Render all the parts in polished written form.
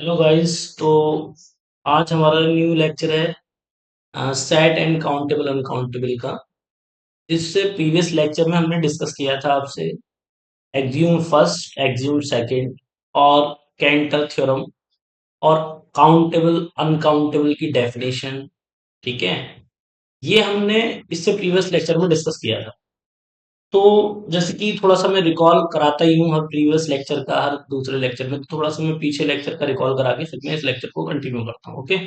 Hello guys. तो आज हमारा न्यू लेक्चर है सेट एंड काउंटेबल अनकाउंटेबल का। इससे प्रीवियस लेक्चर में हमने डिस्कस किया था आपसे एक्सियूम फर्स्ट, एक्सियूम सेकंड और कैंटर थ्योरम और काउंटेबल अनकाउंटेबल की डेफिनेशन। ठीक है, ये हमने इससे प्रीवियस लेक्चर में डिस्कस किया था। तो जैसे कि थोड़ा सा मैं रिकॉल कराता ही हूँ हर प्रीवियस लेक्चर का, हर दूसरे लेक्चर में थोड़ा सा मैं पीछे लेक्चर का रिकॉल करा के फिर मैं इस लेक्चर को कंटिन्यू करता हूँ। ओके।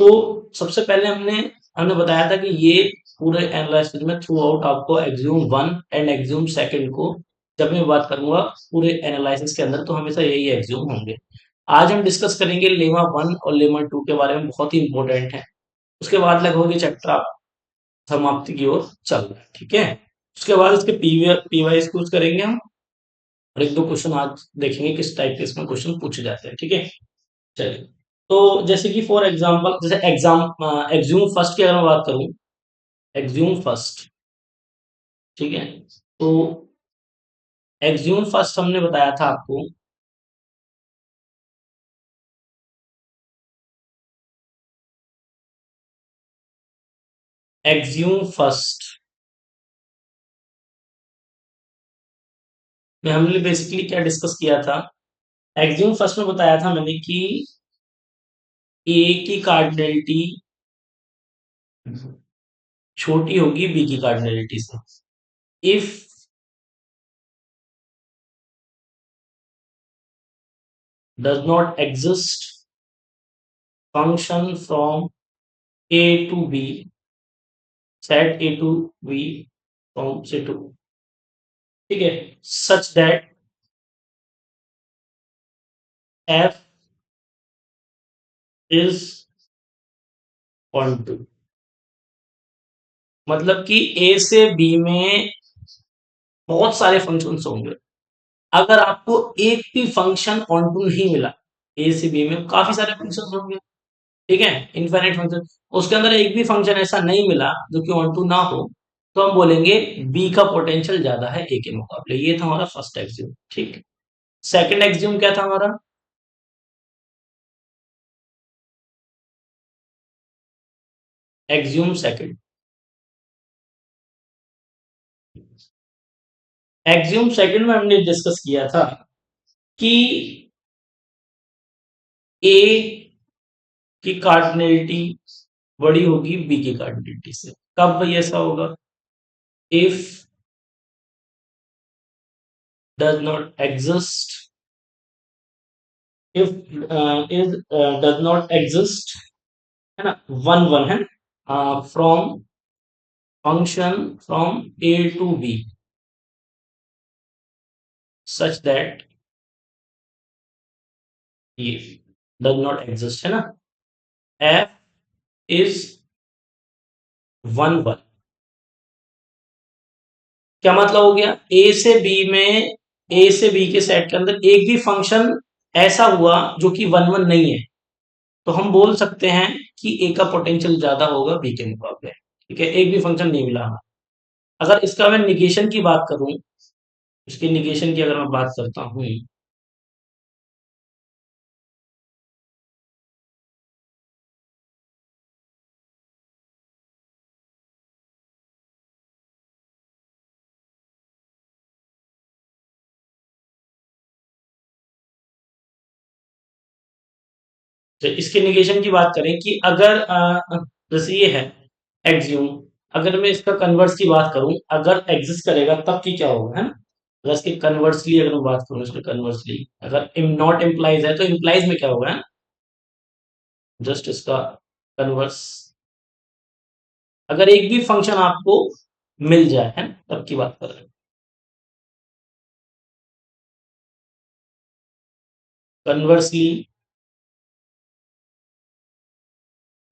तो सबसे पहले हमने हमने बताया था कि ये पूरे एनालिसिस में थ्रू आउट आपको axiom one and axiom second को, जब मैं बात करूंगा पूरे एनालिसिस के अंदर, तो हमेशा यही एक्सियोम होंगे। आज हम डिस्कस करेंगे लेमा वन और लेमा टू के बारे में, बहुत ही इंपॉर्टेंट है। उसके बाद लगभग ये चैप्टर समाप्ति की ओर चल रहा है। ठीक है, उसके बाद इसके पीवाई यूज करेंगे हम, और एक दो क्वेश्चन आज देखेंगे किस टाइप के इसमें क्वेश्चन पूछे जाते हैं। ठीक है, चलिए। तो जैसे कि फॉर एग्जांपल, जैसे एक्ज्यूम फर्स्ट की अगर मैं बात करूं, एक्ज्यूम फर्स्ट। ठीक है, तो एक्ज्यूम फर्स्ट हमने बताया था आपको, एक्ज्यूम फर्स्ट में हमने बेसिकली क्या डिस्कस किया था। एक्ज्यूम फर्स्ट में बताया था मैंने कि ए की कार्डिनलिटी छोटी होगी बी की कार्डिनलिटी से if does not exist function from A to B, set A to B from से टू। ठीक है, such that f is onto. मतलब कि ए से बी में बहुत सारे फंक्शंस होंगे। अगर आपको एक भी फंक्शन ऑन टू नहीं मिला, ए से बी में काफी सारे फंक्शंस होंगे। ठीक है, इनफाइनाइट फंक्शन, उसके अंदर एक भी फंक्शन ऐसा नहीं मिला जो कि ऑन टू ना हो, तो हम बोलेंगे बी का पोटेंशियल ज्यादा है ए के मुकाबले। ये था हमारा फर्स्ट एक्सियोम। ठीक, सेकंड एक्सियोम क्या था हमारा? एक्सियोम सेकंड, एक्सियोम सेकंड में हमने डिस्कस किया था कि ए की कार्डिनलिटी बड़ी होगी बी की कार्डिनलिटी से। कब भाई ऐसा होगा? If does not exist, if is does not exist, है ना, वन वन है, from function from A to B such that, ये डज नॉट एग्जिस्ट है ना, एफ इज वन वन। क्या मतलब हो गया? ए से बी में, ए से बी के सेट के अंदर एक भी फंक्शन ऐसा हुआ जो कि वन वन नहीं है, तो हम बोल सकते हैं कि ए का पोटेंशियल ज्यादा होगा बी के मुकाबले। ठीक है, एक भी फंक्शन नहीं मिला हमें। अगर इसका मैं निगेशन की बात करूं, इसके निगेशन की अगर मैं बात करता हूं, तो इसके निगेशन की बात करें कि अगर जैसे ये है एक्सियोम, अगर मैं इसका कन्वर्स की बात करूं, अगर एग्जिस्ट करेगा तब की क्या होगा, है ना। अगर इसके कन्वर्सली अगर मैं बात करूं, इसके कन्वर्सली अगर नॉट इम्प्लाइज है तो इम्प्लाइज में क्या होगा, है ना? जस्ट इसका कन्वर्स, अगर एक भी फंक्शन आपको मिल जाए, है ना, तब की बात कर रहे हैं। कन्वर्सली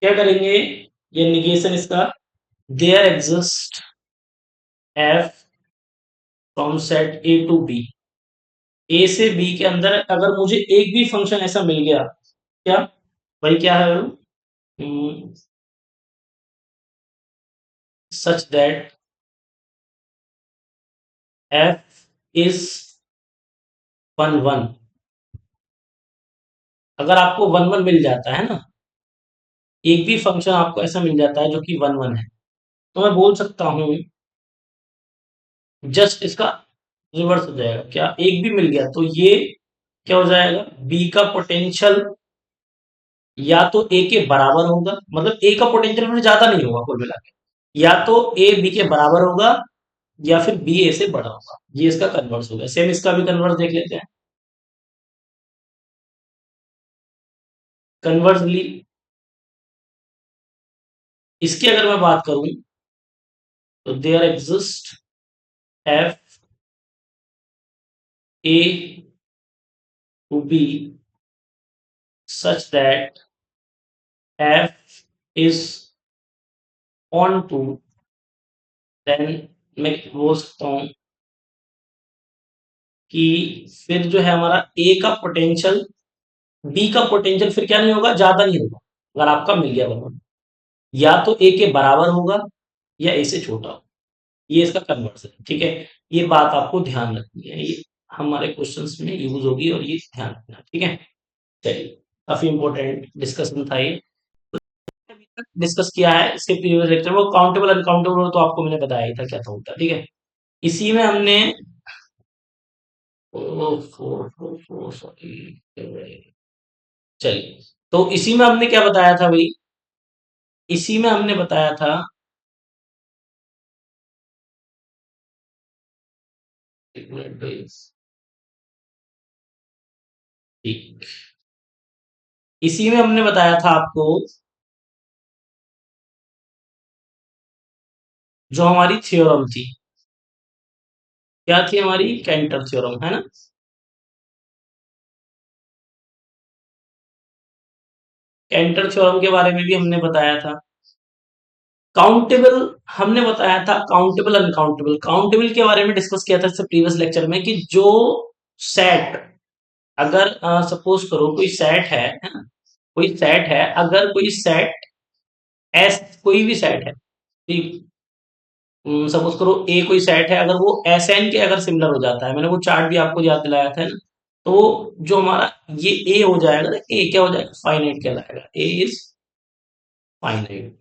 क्या करेंगे, ये निगेशन इसका, there exist f from set A to B, A से बी के अंदर अगर मुझे एक भी फंक्शन ऐसा मिल गया, क्या भाई, क्या है वो, सच that f is one one, अगर आपको वन वन मिल जाता है ना, एक भी फंक्शन आपको ऐसा मिल जाता है जो कि वन वन है, तो मैं बोल सकता हूँ जस्ट इसका रिवर्स हो जाएगा। क्या एक भी मिल गया तो ये क्या हो जाएगा, बी का पोटेंशियल या तो ए के बराबर होगा, मतलब ए का पोटेंशियल फिर ज्यादा नहीं होगा कुल मिला के, या तो ए बी के बराबर होगा या फिर बी ए से बड़ा होगा। ये इसका कन्वर्स होगा। सेम इसका भी कन्वर्स देख लेते हैं। कन्वर्सली इसकी अगर मैं बात करूं तो there exist f A to B such that f is onto, then मैं बोल सकता हूं कि फिर जो है हमारा ए का पोटेंशियल बी का पोटेंशियल फिर क्या नहीं होगा, ज्यादा नहीं होगा अगर आपका मिल गया बराबर, या तो ए के बराबर होगा या ए से छोटा होगा। ये इसका कन्वर्सन है, ठीक है। ये बात आपको ध्यान रखनी है, ये हमारे क्वेश्चंस में यूज होगी और ये ध्यान रखना, ठीक है। चलिए, काफी इंपॉर्टेंट डिस्कशन था ये, डिस्कस किया है इसके प्रीवियस लेक्चर में। काउंटेबल अनकाउंटेबल तो आपको मैंने बताया ही था क्या था होता, ठीक है। इसी में हमने सॉरी, चलिए, तो इसी में हमने क्या बताया था भाई, इसी में हमने बताया था, एक मिनट भाई, ठीक, इसी में हमने बताया था आपको जो हमारी थ्योरम थी, क्या थी हमारी, कैंटर थ्योरम, है ना। कैंटर थ्योरम के बारे में भी हमने बताया था। काउंटेबल हमने बताया था, काउंटेबल अनकाउंटेबल, काउंटेबल के बारे में डिस्कस किया था इससे प्रीवियस लेक्चर में कि जो सेट, अगर सपोज करो कोई सेट है ना, कोई सेट है, अगर कोई सेट एस, कोई भी सेट है, सपोज करो ए कोई सेट है, अगर वो एस एन के अगर सिमिलर हो जाता है, मैंने वो चार्ट भी आपको याद दिलाया था ना, तो जो हमारा ये ए हो जाएगा ना, ए क्या हो जाएगा, फाइनाइट कहलाएगा, ए इज फाइनाइट।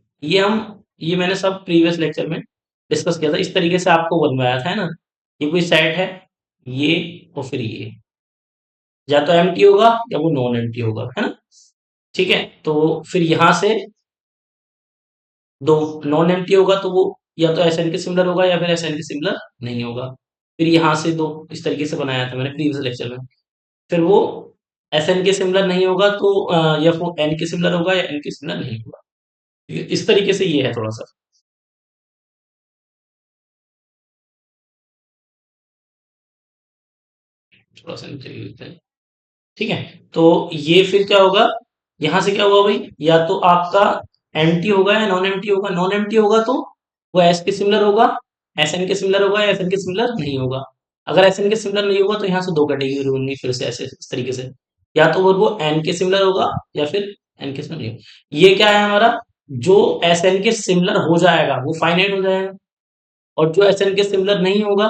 ये मैंने सब प्रीवियस लेक्चर में डिस्कस किया था, इस तरीके से आपको बनवाया था, है ना। ये कोई सेट है, ये और फिर ये, या तो एम्प्टी होगा या वो नॉन एम्प्टी होगा, है ना। ठीक है, तो फिर यहां से दो, नॉन एम्प्टी होगा तो वो या तो एस एन के सिमिलर होगा या फिर एस एन के सिमिलर नहीं होगा। फिर यहां से दो, इस तरीके से बनाया था मैंने प्रीवियस लेक्चर में। फिर वो एस एन के सिमिलर नहीं होगा तो या वो एन के सिमिलर होगा या एन के सिमिलर नहीं होगा। इस तरीके से ये है थोड़ा सा, थोड़ा सा नीचे लिख लेते हैं। ठीक है, तो ये फिर क्या होगा, यहां से क्या होगा भाई, या तो आपका एम्प्टी होगा या नॉन एम्प्टी होगा। नॉन एम्प्टी होगा तो वो एस के सिमिलर होगा, एस एन के सिमिलर होगा या एस एन के सिमिलर नहीं होगा। अगर एस एन के सिमिलर नहीं होगा तो यहाँ से दो कैटेगरी होंगी फिर से, ऐसे इस तरीके से, या तो वो एन के सिमिलर होगा या फिर एन के सिमिलर नहीं होगा। ये क्या है हमारा, जो एस एन के सिमिलर हो जाएगा वो फाइनाइट हो जाएगा, और जो एस एन के सिमिलर नहीं होगा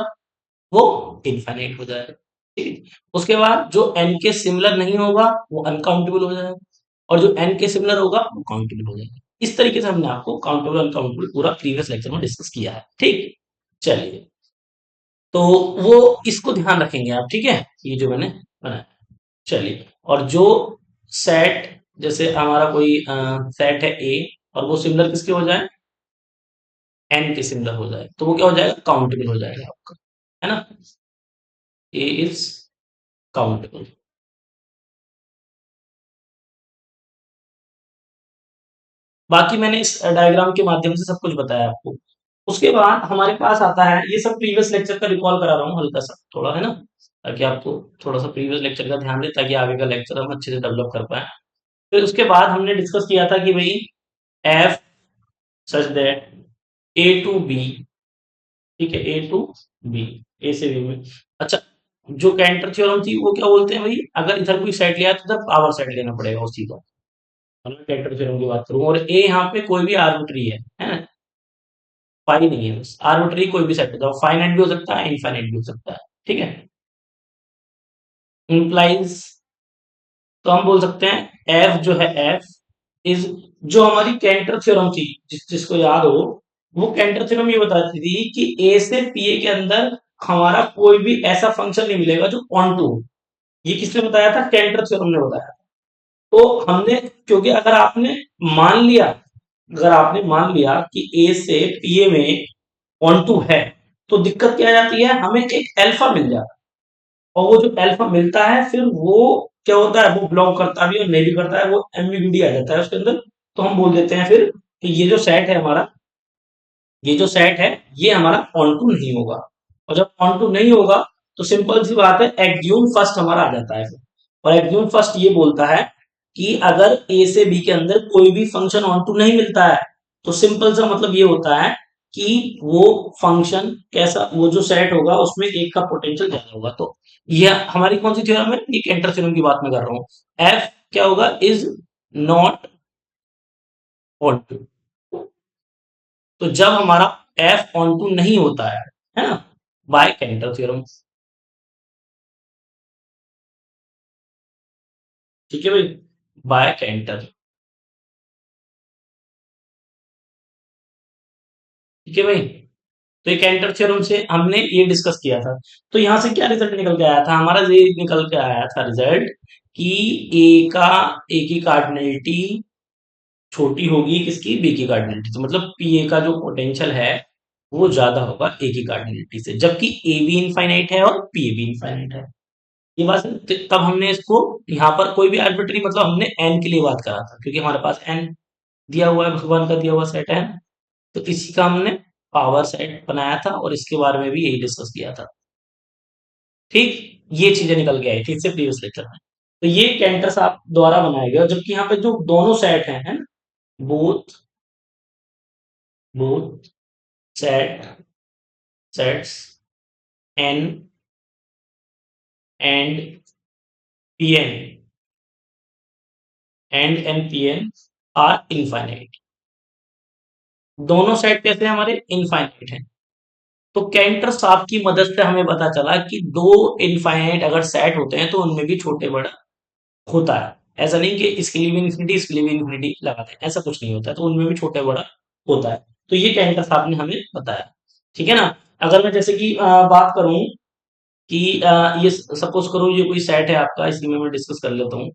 वो इनफाइनाइट हो जाएगा। ठीक है, उसके बाद जो एन के सिमिलर नहीं होगा वो अनकाउंटेबल हो जाएगा, और जो एन के सिमिलर होगा वो काउंटेबल हो जाएगा। इस तरीके से हमने आपको काउंटेबल अनकाउंटेबल पूरा प्रीवियस लेक्चर में डिस्कस किया है, ठीक। चलिए, तो वो इसको ध्यान रखेंगे आप, ठीक है, ये जो मैंने बनाया। चलिए, और जो सेट, जैसे हमारा कोई सेट है ए और वो सिमिलर किसके हो जाए, एन के सिमिलर हो जाए, तो वो क्या हो जाएगा, काउंटेबल हो जाएगा आपका, है ना। ए इज काउंटेबल। बाकी मैंने इस डायग्राम के माध्यम से सब कुछ बताया आपको। उसके बाद हमारे पास आता है, ये सब प्रीवियस लेक्चर का रिकॉल करा रहा हूँ हल्का सा थोड़ा, है ना, ताकि आपको थोड़ा सा प्रीवियस लेक्चर का ध्यान दे, ताकि आगे का लेक्चर हम अच्छे से डेवलप कर पाए। फिर उसके बाद हमने डिस्कस किया था कि भाई f such that A to B, ठीक है, ए टू बी, ए से बी में। अच्छा, जो कैंटर थ्योरम थी वो क्या बोलते हैं भाई, अगर इधर कोई सेट लिया तो इधर पावर सेट लेना पड़ेगा उसी का। मैं कैंटर थ्योरम की बात करूँ, और ए यहाँ पे कोई भी आर्बिट्री है ना, पाई नहीं है, बस आर्बिट्री कोई भी सेट होता है, फाइनाइट भी हो सकता है, इनफाइनाइट भी हो सकता है, ठीक है। इंप्लाइज, तो हम बोल सकते हैं एफ जो है एफ इज, जो हमारी कैंटर थ्योरम थी, जिसको याद हो, वो कैंटर थ्योरम ये बताती थी कि ए से पीए के अंदर हमारा कोई भी ऐसा फंक्शन नहीं मिलेगा जो ऑन टू। ये किसने बताया था? कैंटर थ्योरम ने बताया। तो हमने, क्योंकि अगर आपने मान लिया कि ए से पीए में ऑन टू है, तो दिक्कत क्या आ जाती है, हमें एक अल्फा मिल जाता है। और वो जो अल्फा मिलता है फिर वो क्या होता है, वो बिलोंग करता भी और नहीं भी करता है, वो एम्बिग्यूटी आ जाता है उसके अंदर। तो हम बोल देते हैं फिर कि ये जो सेट है ये हमारा ऑन टू नहीं होगा। और जब ऑन टू नहीं होगा तो सिंपल सी बात है, एक्ज्यूम फर्स्ट हमारा आ जाता है फिर। और एक्ज्यूम फर्स्ट ये बोलता है कि अगर ए से बी के अंदर कोई भी फंक्शन ऑन टू नहीं मिलता है, तो सिंपल सा मतलब ये होता है कि वो फंक्शन कैसा, वो जो सेट होगा उसमें एक का पोटेंशियल ज्यादा होगा। तो ये हमारी कौन सी थ्योरम है? ये केंटर थ्योरम की बात मैं कर रहा हूँ। एफ क्या होगा? Is not onto. तो जब हमारा एफ ऑन टू नहीं होता है ना, बाय केंटर थ्योरम। ठीक है भाई, बाय केंटर। ठीक है भाई, तो ये केंटर थ्योरम से हमने ये डिस्कस किया था। तो यहां से क्या रिजल्ट निकल के आया था हमारा? ये निकल के आया था रिजल्ट कि ए का ए की कार्डिनलिटी छोटी होगी किसकी? बी की कार्डिनलिटी से। मतलब पीए का जो पोटेंशियल है वो ज्यादा होगा ए की कार्डिनलिटी से, जबकि ए भी इनफाइनाइट है और पीए भी इनफाइनाइट है। ये बात तब हमने इसको यहाँ पर कोई भी आर्बिट्री, मतलब हमने एन के लिए बात करा था, क्योंकि हमारे पास एन दिया हुआ है, भगवान का दिया हुआ सेट है। तो इसी का हमने पावर सेट बनाया था और इसके बारे में भी यही डिस्कस किया था। ठीक, ये चीजें निकल के आई थी इससे प्रीवियस लेक्चर में। तो ये कैंटर साहब द्वारा बनाया गया, जबकि यहाँ पे जो दोनों सेट हैं, है ना, both both set sets N and PN and PN are infinite. दोनों सेट कैसे हैं हमारे? इनफाइनाइट हैं। तो कैंटर साहब की मदद से हमें पता चला कि दो इनफाइनाइट अगर सेट होते हैं तो उनमें भी छोटे बड़ा होता है। ऐसा नहीं कि इसके लिए भी इन्फिनिटी इसके लिए भी इन्फिनिटी लगाते हैं, ऐसा कुछ नहीं होता है, तो उनमें भी छोटे बड़ा होता है। तो ये कैंटर साहब ने हमें बताया। ठीक है ना। अगर मैं जैसे कि बात करूं कि ये सपोज करो ये कोई सेट है आपका, इसी में मैं डिस्कस कर लेता हूँ।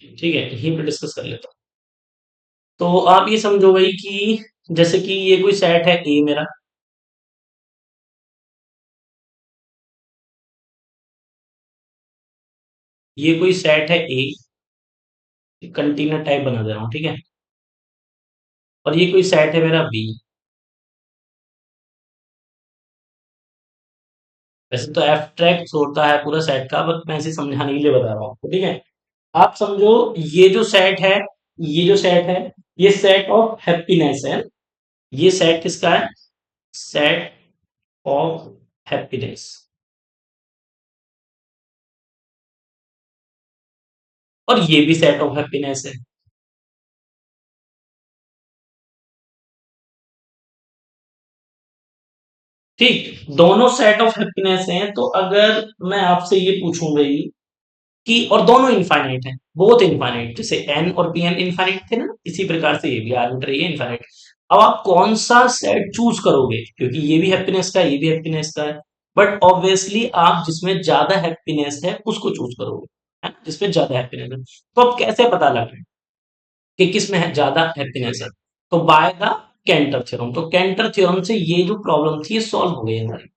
ठीक है, यहीं पे डिस्कस कर लेता हूँ। तो आप ये समझो भाई कि जैसे कि ये कोई सेट है ए मेरा, ये कोई सेट है ए, कंटेनर टाइप बना दे रहा हूँ, ठीक है। और ये कोई सेट है मेरा बी। वैसे तो एब्स्ट्रैक्ट होता है पूरा सेट का, बट मैं इसे समझाने के लिए बता रहा हूँ आपको, ठीक है। आप समझो, ये जो सेट है ये जो सेट है ये सेट ऑफ हैप्पीनेस है। ये सेट किसका है? Set of happiness. और ये भी सेट ऑफ हैप्पीनेस है। ठीक, दोनों सेट ऑफ हैप्पीनेस हैं। तो अगर मैं आपसे ये पूछूं भाई कि, और दोनों इनफाइनाइट हैं, बोथ इनफाइनाइट, जैसे एन और पी एन इनफाइनाइट थे ना, इसी प्रकार से ये भी आर्बिट्री है, इनफाइनाइट। अब आप कौन सा सेट चूज करोगे? क्योंकि ये भी हैप्पीनेस का है, ये भी हैप्पीनेस का है। बट ऑब्वियसली आप जिसमें ज्यादा हैप्पीनेस है उसको चूज करोगे, है ना, जिसमें ज्यादा हैप्पीनेस है। तो अब कैसे पता लगे कि किसमें ज्यादा हैप्पीनेस है? तो बाय द कैंटर थ्योरम। तो कैंटर थ्योरम से ये जो प्रॉब्लम थी ये सॉल्व हो गई हमारी।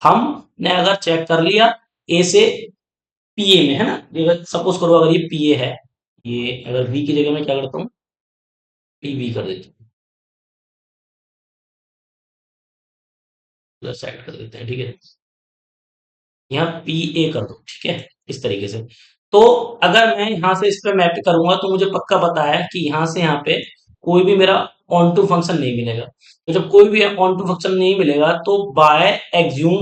हमने अगर चेक कर लिया ए से पीए में, है ना, अगर सपोज करो अगर ये पीए है, ये अगर वी की जगह मैं क्या करता हूँ, पीवी कर देता हूँ, प्लस ऐड कर देते हैं, ठीक है। यहाँ पी ए कर दो, ठीक है, इस तरीके से। तो अगर मैं यहाँ से इस पे मैप करूंगा तो मुझे पक्का पता है कि यहाँ से यहाँ पे कोई भी मेरा ऑन टू फंक्शन नहीं मिलेगा। तो जब कोई भी ऑन टू फंक्शन नहीं मिलेगा तो बाय एक्ज्यूम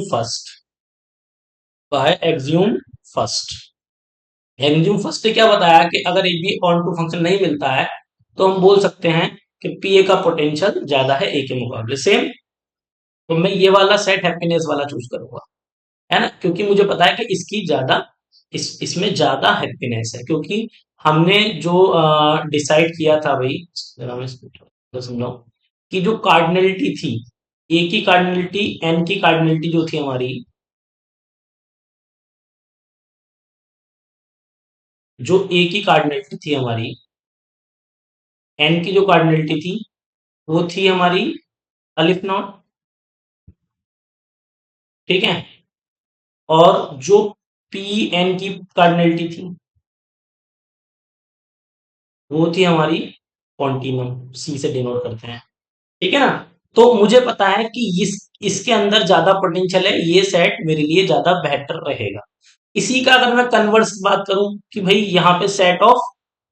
फर्स्ट एग्जीम फर्स्ट ने क्या बताया कि अगर एक भी ऑन टू फंक्शन नहीं मिलता है तो हम बोल सकते हैं कि पी ए का पोटेंशियल ज्यादा है ए के मुकाबले। सेम, तो मैं ये वाला सेट हैप्पीनेस वाला चूज करूंगा, है ना, क्योंकि मुझे पता है कि इसकी ज्यादा इसमें ज्यादा हैप्पीनेस है, क्योंकि हमने जो डिसाइड किया था भाई, जरा मैं इसको थोड़ा समझाऊं, कि जो कार्डिनलिटी थी, ए की कार्डिनलिटी एन की कार्डिनलिटी जो थी हमारी, जो ए की कार्डिनलिटी थी हमारी, एन की जो कार्डिनलिटी थी वो थी हमारी अलिफ नॉट, ठीक है, और जो पी एन की कार्डिनलिटी थी वो थी हमारी कॉन्टिनम, सी से डिनोट करते हैं, ठीक है ना। तो मुझे पता है कि इसके अंदर ज्यादा पोटेंशियल है, ये सेट मेरे लिए ज्यादा बेहतर रहेगा। इसी का अगर मैं कन्वर्स बात करूं कि भाई यहाँ पे सेट ऑफ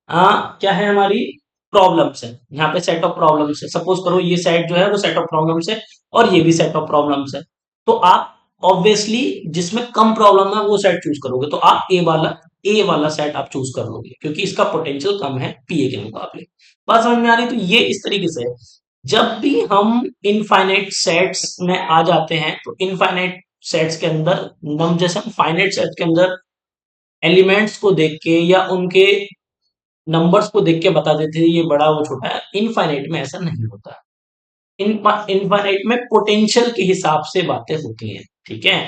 क्या है हमारी, प्रॉब्लम्स है, यहाँ पे सेट ऑफ प्रॉब्लम्स है, सपोज करो ये सेट जो है वो सेट ऑफ प्रॉब्लम्स है और ये भी सेट ऑफ प्रॉब्लम्स है, तो आप ऑब्वियसली जिसमें कम प्रॉब्लम है वो सेट चूज करोगे, तो आप ए वाला सेट आप चूज कर लोगे क्योंकि इसका पोटेंशियल कम है पीए के मुकाबले। बात समझ में आ रही? तो ये इस तरीके से है। जब भी हम इनफाइनाइट सेट्स में आ जाते हैं तो इनफाइनाइट सेट्स के अंदर नम जैसे हम फाइनाइट सेट के अंदर एलिमेंट्स को देख के या उनके नंबर्स को देख के बता देते थे ये बड़ा वो छोटा है, इनफाइनाइट में ऐसा नहीं होता। इनफाइनाइट में पोटेंशियल के हिसाब से बातें होती हैं, ठीक है।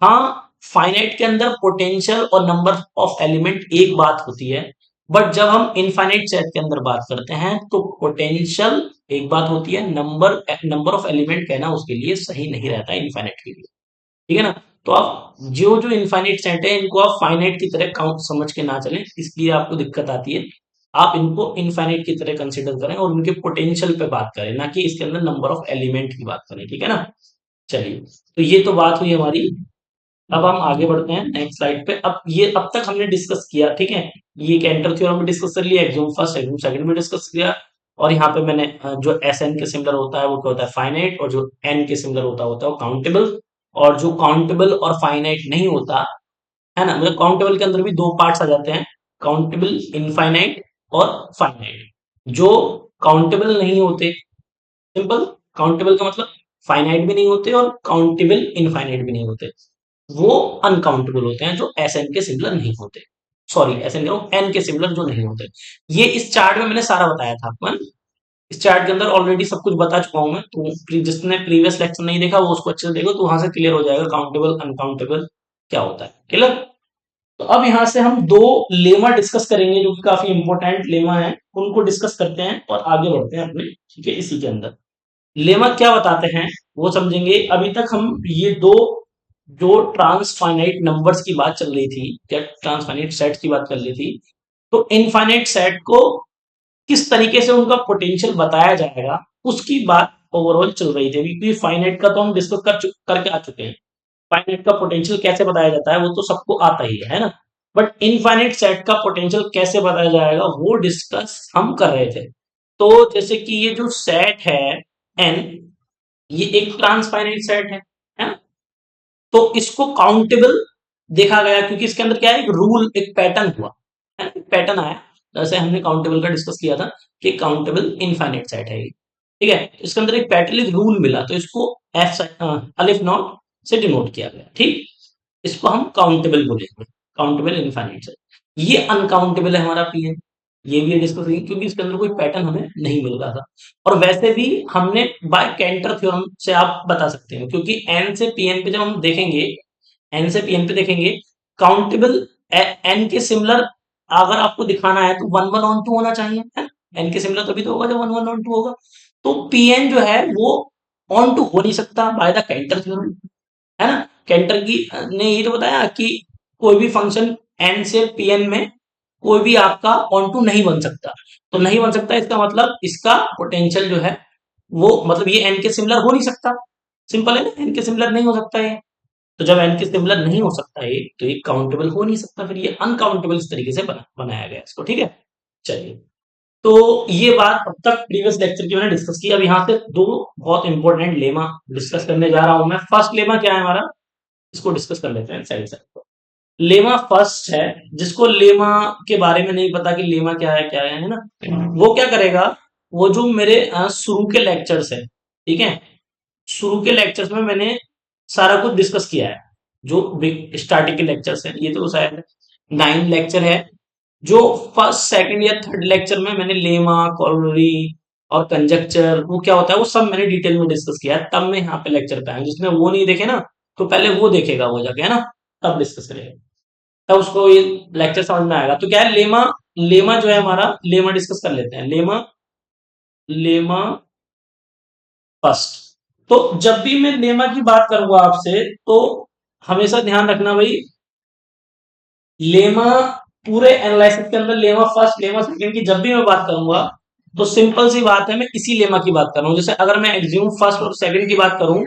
हाँ, फाइनाइट के अंदर पोटेंशियल और नंबर ऑफ एलिमेंट एक बात होती है, बट जब हम इनफाइनाइट सेट के अंदर बात करते हैं तो पोटेंशियल एक बात होती है, नंबर नंबर ऑफ एलिमेंट कहना उसके लिए सही नहीं रहता इनफाइनाइट के लिए, ठीक है ना। तो आप जो जो इनफाइनाइट सेट है इनको आप फाइनाइट की तरह काउंट समझ के ना चलें, इसलिए आपको दिक्कत आती है। आप इनको इनफाइनाइट की तरह कंसिडर करें और उनके पोटेंशियल पे बात करें, ना कि इसके अंदर नंबर ऑफ एलिमेंट की बात करें, ठीक है ना। चलिए, तो ये तो बात हुई हमारी। अब हम आगे बढ़ते हैं नेक्स्ट स्लाइड पे। अब तक हमने डिस्कस किया, ठीक है, ये कैंटर थ्योरम में डिस्कस कर लिया, एक्सोम फर्स्ट एक्सोम सेकंड में डिस्कस किया, और यहाँ पे मैंने जो एस एन के सिमिलर होता है वो क्या होता है, फाइनाइट, और जो एन के सिमिलर होता है वो काउंटेबल, और जो काउंटेबल और फाइनाइट नहीं होता, है ना, मतलब काउंटेबल के अंदर भी दो पार्ट्स आ जाते हैं, काउंटेबल इनफाइनाइट और फाइनाइट। जो काउंटेबल नहीं होते, सिंपल, काउंटेबल का मतलब फाइनाइट भी नहीं होते और काउंटेबल इनफाइनाइट भी नहीं होते, वो अनकाउंटेबल होते हैं जो एस एन के सिमिलर नहीं होते, सॉरी एस एन एन के सिमिलर जो नहीं होते। ये इस चार्ट में मैंने सारा बताया था आपको, इस चार्ट के अंदर ऑलरेडी सब कुछ बता चुका हूं मैं, तो जिसने प्रीवियस लेक्चर नहीं देखा वो उसको अच्छे से देखो, तो वहां से क्लियर हो जाएगा काउंटेबल अनकाउंटेबल क्या होता है, क्लियर। तो अब यहाँ से हम दो लेमा डिस्कस करेंगे जो कि काफी इंपॉर्टेंट लेमा है, उनको डिस्कस करते हैं और आगे बढ़ते हैं अपने, ठीक है, इसी के अंदर लेमा क्या बताते हैं वो समझेंगे। अभी तक हम ये दो जो ट्रांसफाइनाइट नंबर्स की बात चल रही थी, क्या ट्रांसफाइनाइट सेट्स की बात कर रही थी, तो इनफाइनाइट सेट को किस तरीके से उनका पोटेंशियल बताया जाएगा उसकी बात ओवरऑल चल रही थी, क्योंकि फाइनाइट का तो हम डिस्कस करके आ चुके हैं, फाइनाइट का पोटेंशियल कैसे बताया जाता है वो तो सबको आता ही है ना, बट इनफाइनाइट सेट का पोटेंशियल कैसे बताया जाएगा वो डिस्कस हम कर रहे थे। तो जैसे कि ये जो सेट है एन, ये एक ट्रांसफाइनाइट सेट है ना, तो इसको काउंटेबल देखा गया क्योंकि इसके अंदर क्या है, एक रूल, एक पैटर्न हुआ है, एक पैटर्न आया, जैसे हमने काउंटेबल का डिस्कस किया था कि काउंटेबल इनफाइनाइट सेट है ये, ठीक है, इसके अंदर एक पैटर्न, एक रूल मिला, तो इसको एफ अलिफ नॉट से डिनोट किया गया, ठीक, इसको हम काउंटेबल बोलेंगे, काउंटेबल इनफाइनाइट सेट। ये अनकाउंटेबल है हमारा पीएन, ये भी डिस्कस करेंगे क्योंकि इसके अंदर कोई पैटर्न हमें नहीं मिल रहा था, और वैसे भी हमने बाय कैंटर थ्योरम से आप बता सकते हैं, क्योंकि एन से पीएन पे जब हम देखेंगे, एन से पीएन पे देखेंगे, काउंटेबल एन के सिमिलर अगर आपको दिखाना है तो वन वन ऑन टू होना चाहिए, है, एन के सिमिलर तभी तो होगा जब वन वन ऑन टू होगा, तो पीएन जो है वो ऑन टू हो नहीं सकता बाय द कैंटर थ्योरम, है ना। कैंटर की ने ये तो बताया कि कोई भी फंक्शन एन से पीएन में कोई भी आपका ऑन टू नहीं बन सकता, तो नहीं बन सकता इसका मतलब इसका पोटेंशियल जो है वो, मतलब ये एन के सिमिलर हो नहीं सकता, सिंपल है ना, एन के सिमिलर नहीं हो सकता है, तो जब एन के सिमिलर नहीं हो सकता है तो ये काउंटेबल हो नहीं सकता, फिर ये अनकाउंटेबल इस तरीके से बनाया गया इसको, ठीक है। चलिए, तो ये बात अब तक प्रीवियस लेक्चर की मैंने डिस्कस की, अब यहाँ से दो बहुत इंपॉर्टेंट लेमा डिस्कस करने जा रहा हूं मैं। फर्स्ट लेमा क्या है हमारा, इसको डिस्कस कर लेते हैं साइड साइड पर। लेमा फर्स्ट है, जिसको लेमा के बारे में नहीं पता कि लेमा क्या है ना, वो क्या करेगा, वो जो मेरे शुरू के लेक्चर्स है, ठीक है, शुरू के लेक्चर्स में मैंने सारा कुछ डिस्कस किया है, जो स्टार्टिंग के लेक्चर्स है, ये तो शायद 9 लेक्चर है, जो फर्स्ट सेकंड या थर्ड लेक्चर में मैंने लेमा, कॉलोरी और कंजक्चर वो क्या होता है वो सब मैंने डिटेल में डिस्कस किया है, तब मैं यहाँ पे लेक्चर पे आया हूं। जिसने वो नहीं देखे ना, तो पहले वो देखेगा वो जाके, है ना, तब डिस्कस करेगा, तब उसको ये लेक्चर समझ में आएगा। तो क्या है, लेमा, लेमा जो है हमारा, लेमा डिस्कस कर लेते हैं, लेमा, लेमा फर्स्ट। तो जब भी मैं लेमा की बात करूंगा आपसे, तो हमेशा ध्यान रखना भाई, लेमा पूरे एनालिसिस के अंदर लेमा फर्स्ट लेमा सेकंड की जब भी मैं बात करूंगा, तो सिंपल सी बात है, मैं इसी लेमा की बात कर रहा हूं। जैसे अगर मैं एक्ज्यूम फर्स्ट और सेकंड की बात करूं,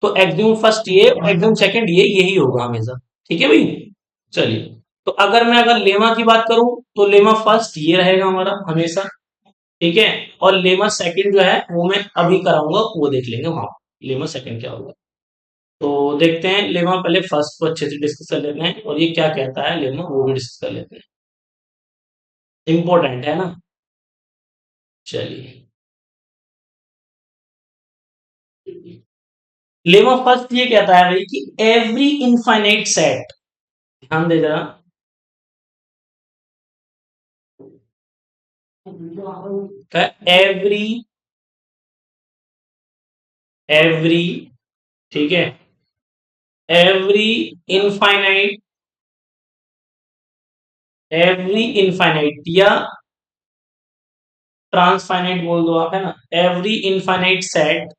तो एक्ज्यूम फर्स्ट ये और एक्ज्यूम सेकंड ये, यही होगा हमेशा, ठीक है भाई। चलिए, तो अगर लेमा की बात करूं, तो लेमा फर्स्ट ये रहेगा हमारा हमेशा, ठीक है, और लेमा सेकंड जो है वो मैं अभी कराऊंगा, वो देख लेंगे वहां, लेमा सेकंड क्या होगा। तो देखते हैं, लेमा पहले फर्स्ट को अच्छे से डिस्कस कर लेते हैं, और ये क्या कहता है लेमा वो भी डिस्कस कर लेते हैं, इंपॉर्टेंट है ना। चलिए, लेमा फर्स्ट ये कहता है भाई कि एवरी इनफाइनाइट सेट, ध्यान दे जरा, एवरी, एवरी, ठीक है, एवरी इनफाइनाइट, एवरी इनफाइनाइट या ट्रांसफाइनाइट बोल दो आप, है ना, एवरी इनफाइनाइट सेट,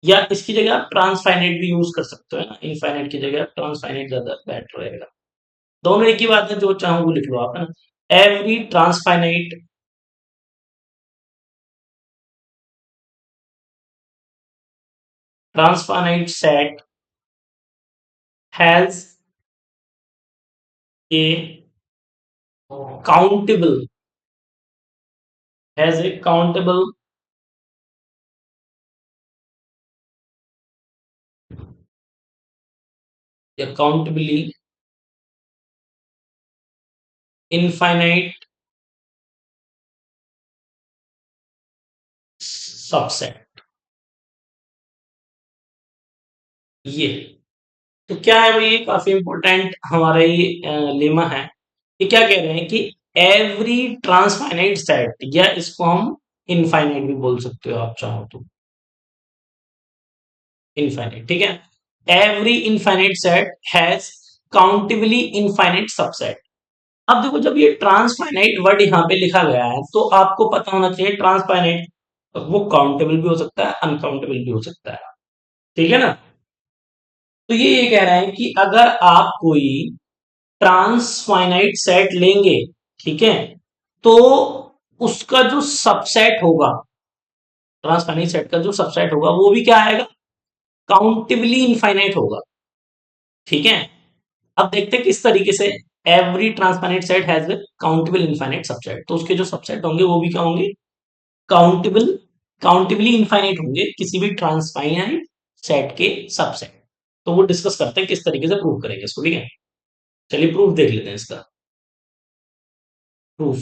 या इसकी जगह आप ट्रांसफाइनाइट भी यूज कर सकते हो, है ना, इनफाइनाइट की जगह ट्रांसफाइनाइट ज्यादा बेटर रहेगा। दोनों एक ही बात है, जो चाहो वो लिख लो आप, है ना, every transfinite, transfinite set has a countable, has a countable या काउंटेबली इनफाइनाइट सबसेट, ये, तो क्या है भाई, ये काफी इंपॉर्टेंट हमारा ये लेमा है। ये क्या कह रहे हैं कि एवरी ट्रांसफाइनाइट सेट, या इसको हम इनफाइनाइट भी बोल सकते हो आप चाहो तो, इनफाइनाइट, ठीक है, every infinite set has countably infinite subset. अब देखो, जब ये ट्रांसफाइनाइट वर्ड यहाँ पे लिखा गया है, तो आपको पता होना चाहिए ट्रांसफाइनाइट वो काउंटेबल भी हो सकता है, अनकाउंटेबल भी हो सकता है, ठीक है ना। तो ये कह रहा है कि अगर आप कोई ट्रांसफाइनाइट सेट लेंगे, ठीक है, तो उसका जो सबसेट होगा, ट्रांसफाइनाइट सेट का जो सबसेट होगा वो भी क्या आएगा, काउंटेबली इनफाइनाइट होगा, ठीक है। अब देखते हैं किस तरीके से, every transfinite set has countable infinite subset, तो उसके जो सबसेट होंगे वो भी क्या होंगे, काउंटेबल, काउंटेबली इनफाइनाइट होंगे किसी भी ट्रांसफाइनाइट सेट के सबसेट। तो वो डिस्कस करते हैं किस तरीके से प्रूव करेंगे इसको, ठीक है। चलिए प्रूफ देख लेते हैं इसका, प्रूफ।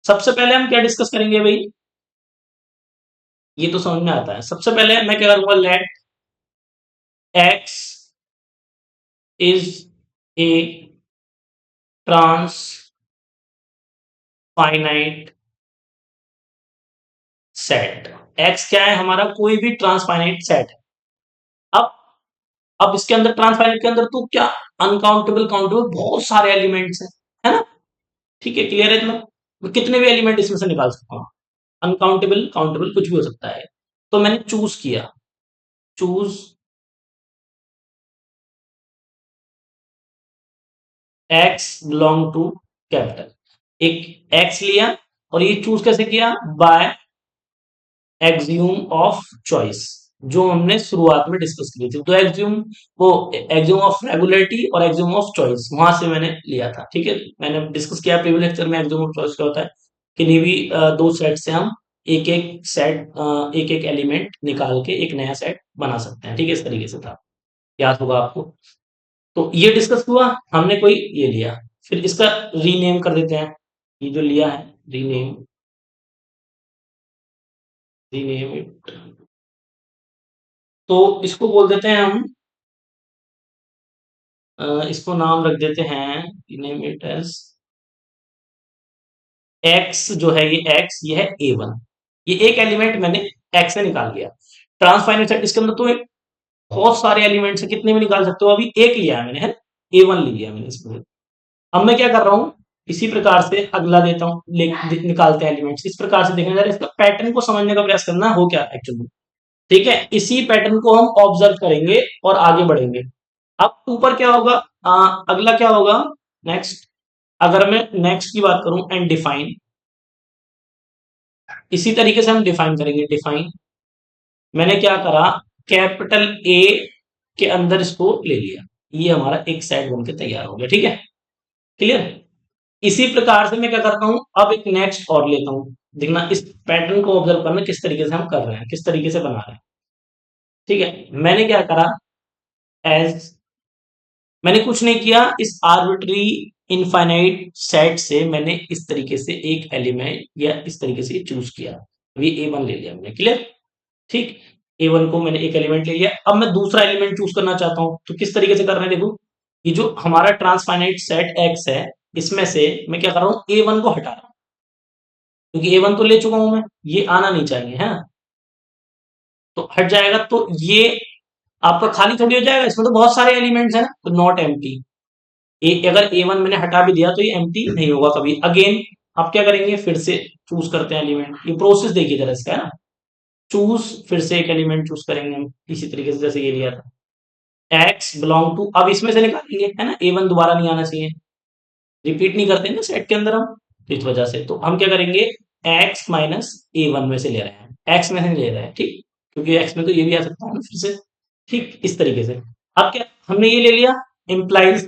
सबसे पहले हम क्या डिस्कस करेंगे भाई, ये तो समझ में आता है। सबसे पहले मैं क्या करूंगा, let X is a transfinite set, X क्या है हमारा, कोई भी ट्रांसफाइनाइट सेट है। अब अब इसके अंदर, ट्रांसफाइनाइट के अंदर तो क्या, अनकाउंटेबल, काउंटेबल बहुत सारे एलिमेंट्स हैं, है ना, ठीक है, क्लियर है, मतलब मैं कितने भी एलिमेंट इसमें से निकाल सकता हूँ, अनकाउंटेबल, काउंटेबल कुछ भी हो सकता है। तो मैंने चूज किया, choose X belong to capital, एक एक्स लिया, और ये चूज कैसे किया, बाय एक्सियोम ऑफ चॉइस, जो हमने शुरुआत में डिस्कस की थी। तो एक्सियोम, वो एक्सियोम ऑफ रेगुलरिटी और एक्सियोम ऑफ चॉइस वहां से मैंने लिया था, ठीक है, मैंने डिस्कस किया प्रीवियस लेक्चर में एक्सियोम ऑफ चॉइस क्या होता है, किन्हीं भी दो सेट से हम एक एक सेट, एक एक एलिमेंट निकाल के एक नया सेट बना सकते हैं। ठीक है, इस तरीके से था, याद होगा आपको। तो ये डिस्कस हुआ, हमने कोई ये लिया, फिर इसका रीनेम कर देते हैं। ये जो लिया है, रीनेम, रीनेम इट, तो इसको बोल देते हैं हम, इसको नाम रख देते हैं, रीनेम इट एज एक्स। जो है ये एक्स, ये है A1। ये एक एलिमेंट मैंने एक्स से निकाल लिया। ट्रांसफाइनाइट सेट, इसके अंदर तो एक बहुत सारे एलिमेंट्स है, कितने भी निकाल सकते हो, अभी एक लिया है मैंने, है A1 लिया मैंने इसमें। अब मैं क्या कर रहा हूँ, इसी प्रकार से अगला देता हूँ, निकालते हैं एलिमेंट्स। इस प्रकार से देखने जा रहे हैं, इसका पैटर्न को समझने का प्रयास करना हो क्या एक्चुअली। ठीक है, इसी पैटर्न को हम ऑब्जर्व करेंगे और आगे बढ़ेंगे। अब ऊपर क्या होगा, अगला क्या होगा, नेक्स्ट। अगर मैं नेक्स्ट की बात करूं, एंड डिफाइन, इसी तरीके से हम डिफाइन करेंगे। डिफाइन, मैंने क्या करा, कैपिटल ए के अंदर इसको ले लिया, ये हमारा एक सेट बन के तैयार हो गया। ठीक है, क्लियर। इसी प्रकार से मैं क्या करता हूं, अब एक नेक्स्ट और लेता हूं। देखना, इस पैटर्न को ऑब्जर्व करना, किस तरीके से हम कर रहे हैं, किस तरीके से बना रहे हैं। ठीक है, मैंने क्या करा, एज, मैंने कुछ नहीं किया, इस आर्बिट्री इनफाइनाइट सेट से मैंने इस तरीके से एक एलिमेंट या इस तरीके से चूज किया। ये A1 ले लिया मैंने, क्लियर। ठीक, A1 को मैंने एक एलिमेंट ले लिया। अब मैं दूसरा एलिमेंट चूज करना चाहता हूं, तो किस तरीके से कर रहे हैं, देखो, ये जो हमारा ट्रांसफाइनाइट सेट एक्स है, इसमें से मैं क्या कर रहा हूं, A1 को हटा रहा हूं, क्योंकि A1 तो ले चुका हूं मैं, ये आना नहीं चाहिए, है ना। तो हट जाएगा, तो ये आपका खाली थोड़ी हो जाएगा, इसमें तो बहुत सारे एलिमेंट्स है ना, तो नॉट एम्प्टी। अगर A1 मैंने हटा भी दिया तो ये एम्प्टी नहीं होगा कभी। अगेन आप क्या करेंगे, फिर से चूज करते हैं एलिमेंट। ये प्रोसेस देखिए जरा इसका, है ना, चूज, फिर से एक एलिमेंट चूज करेंगे हम, इसी तरीके से जैसे ये लिया था, एक्स बिलोंग टू, अब इसमें से निकालेंगे, है ना, A1 दोबारा नहीं आना चाहिए, रिपीट नहीं करते ना सेट के अंदर हम, तो इस वजह से तो हम क्या करेंगे, एक्स माइनस A1 में से ले रहे हैं, एक्स में से ले रहे हैं, ठीक, क्योंकि एक्स में तो ये भी आ सकता है ना फिर से। ठीक, इस तरीके से। अब क्या हमने ये ले लिया, इम्प्लाइज,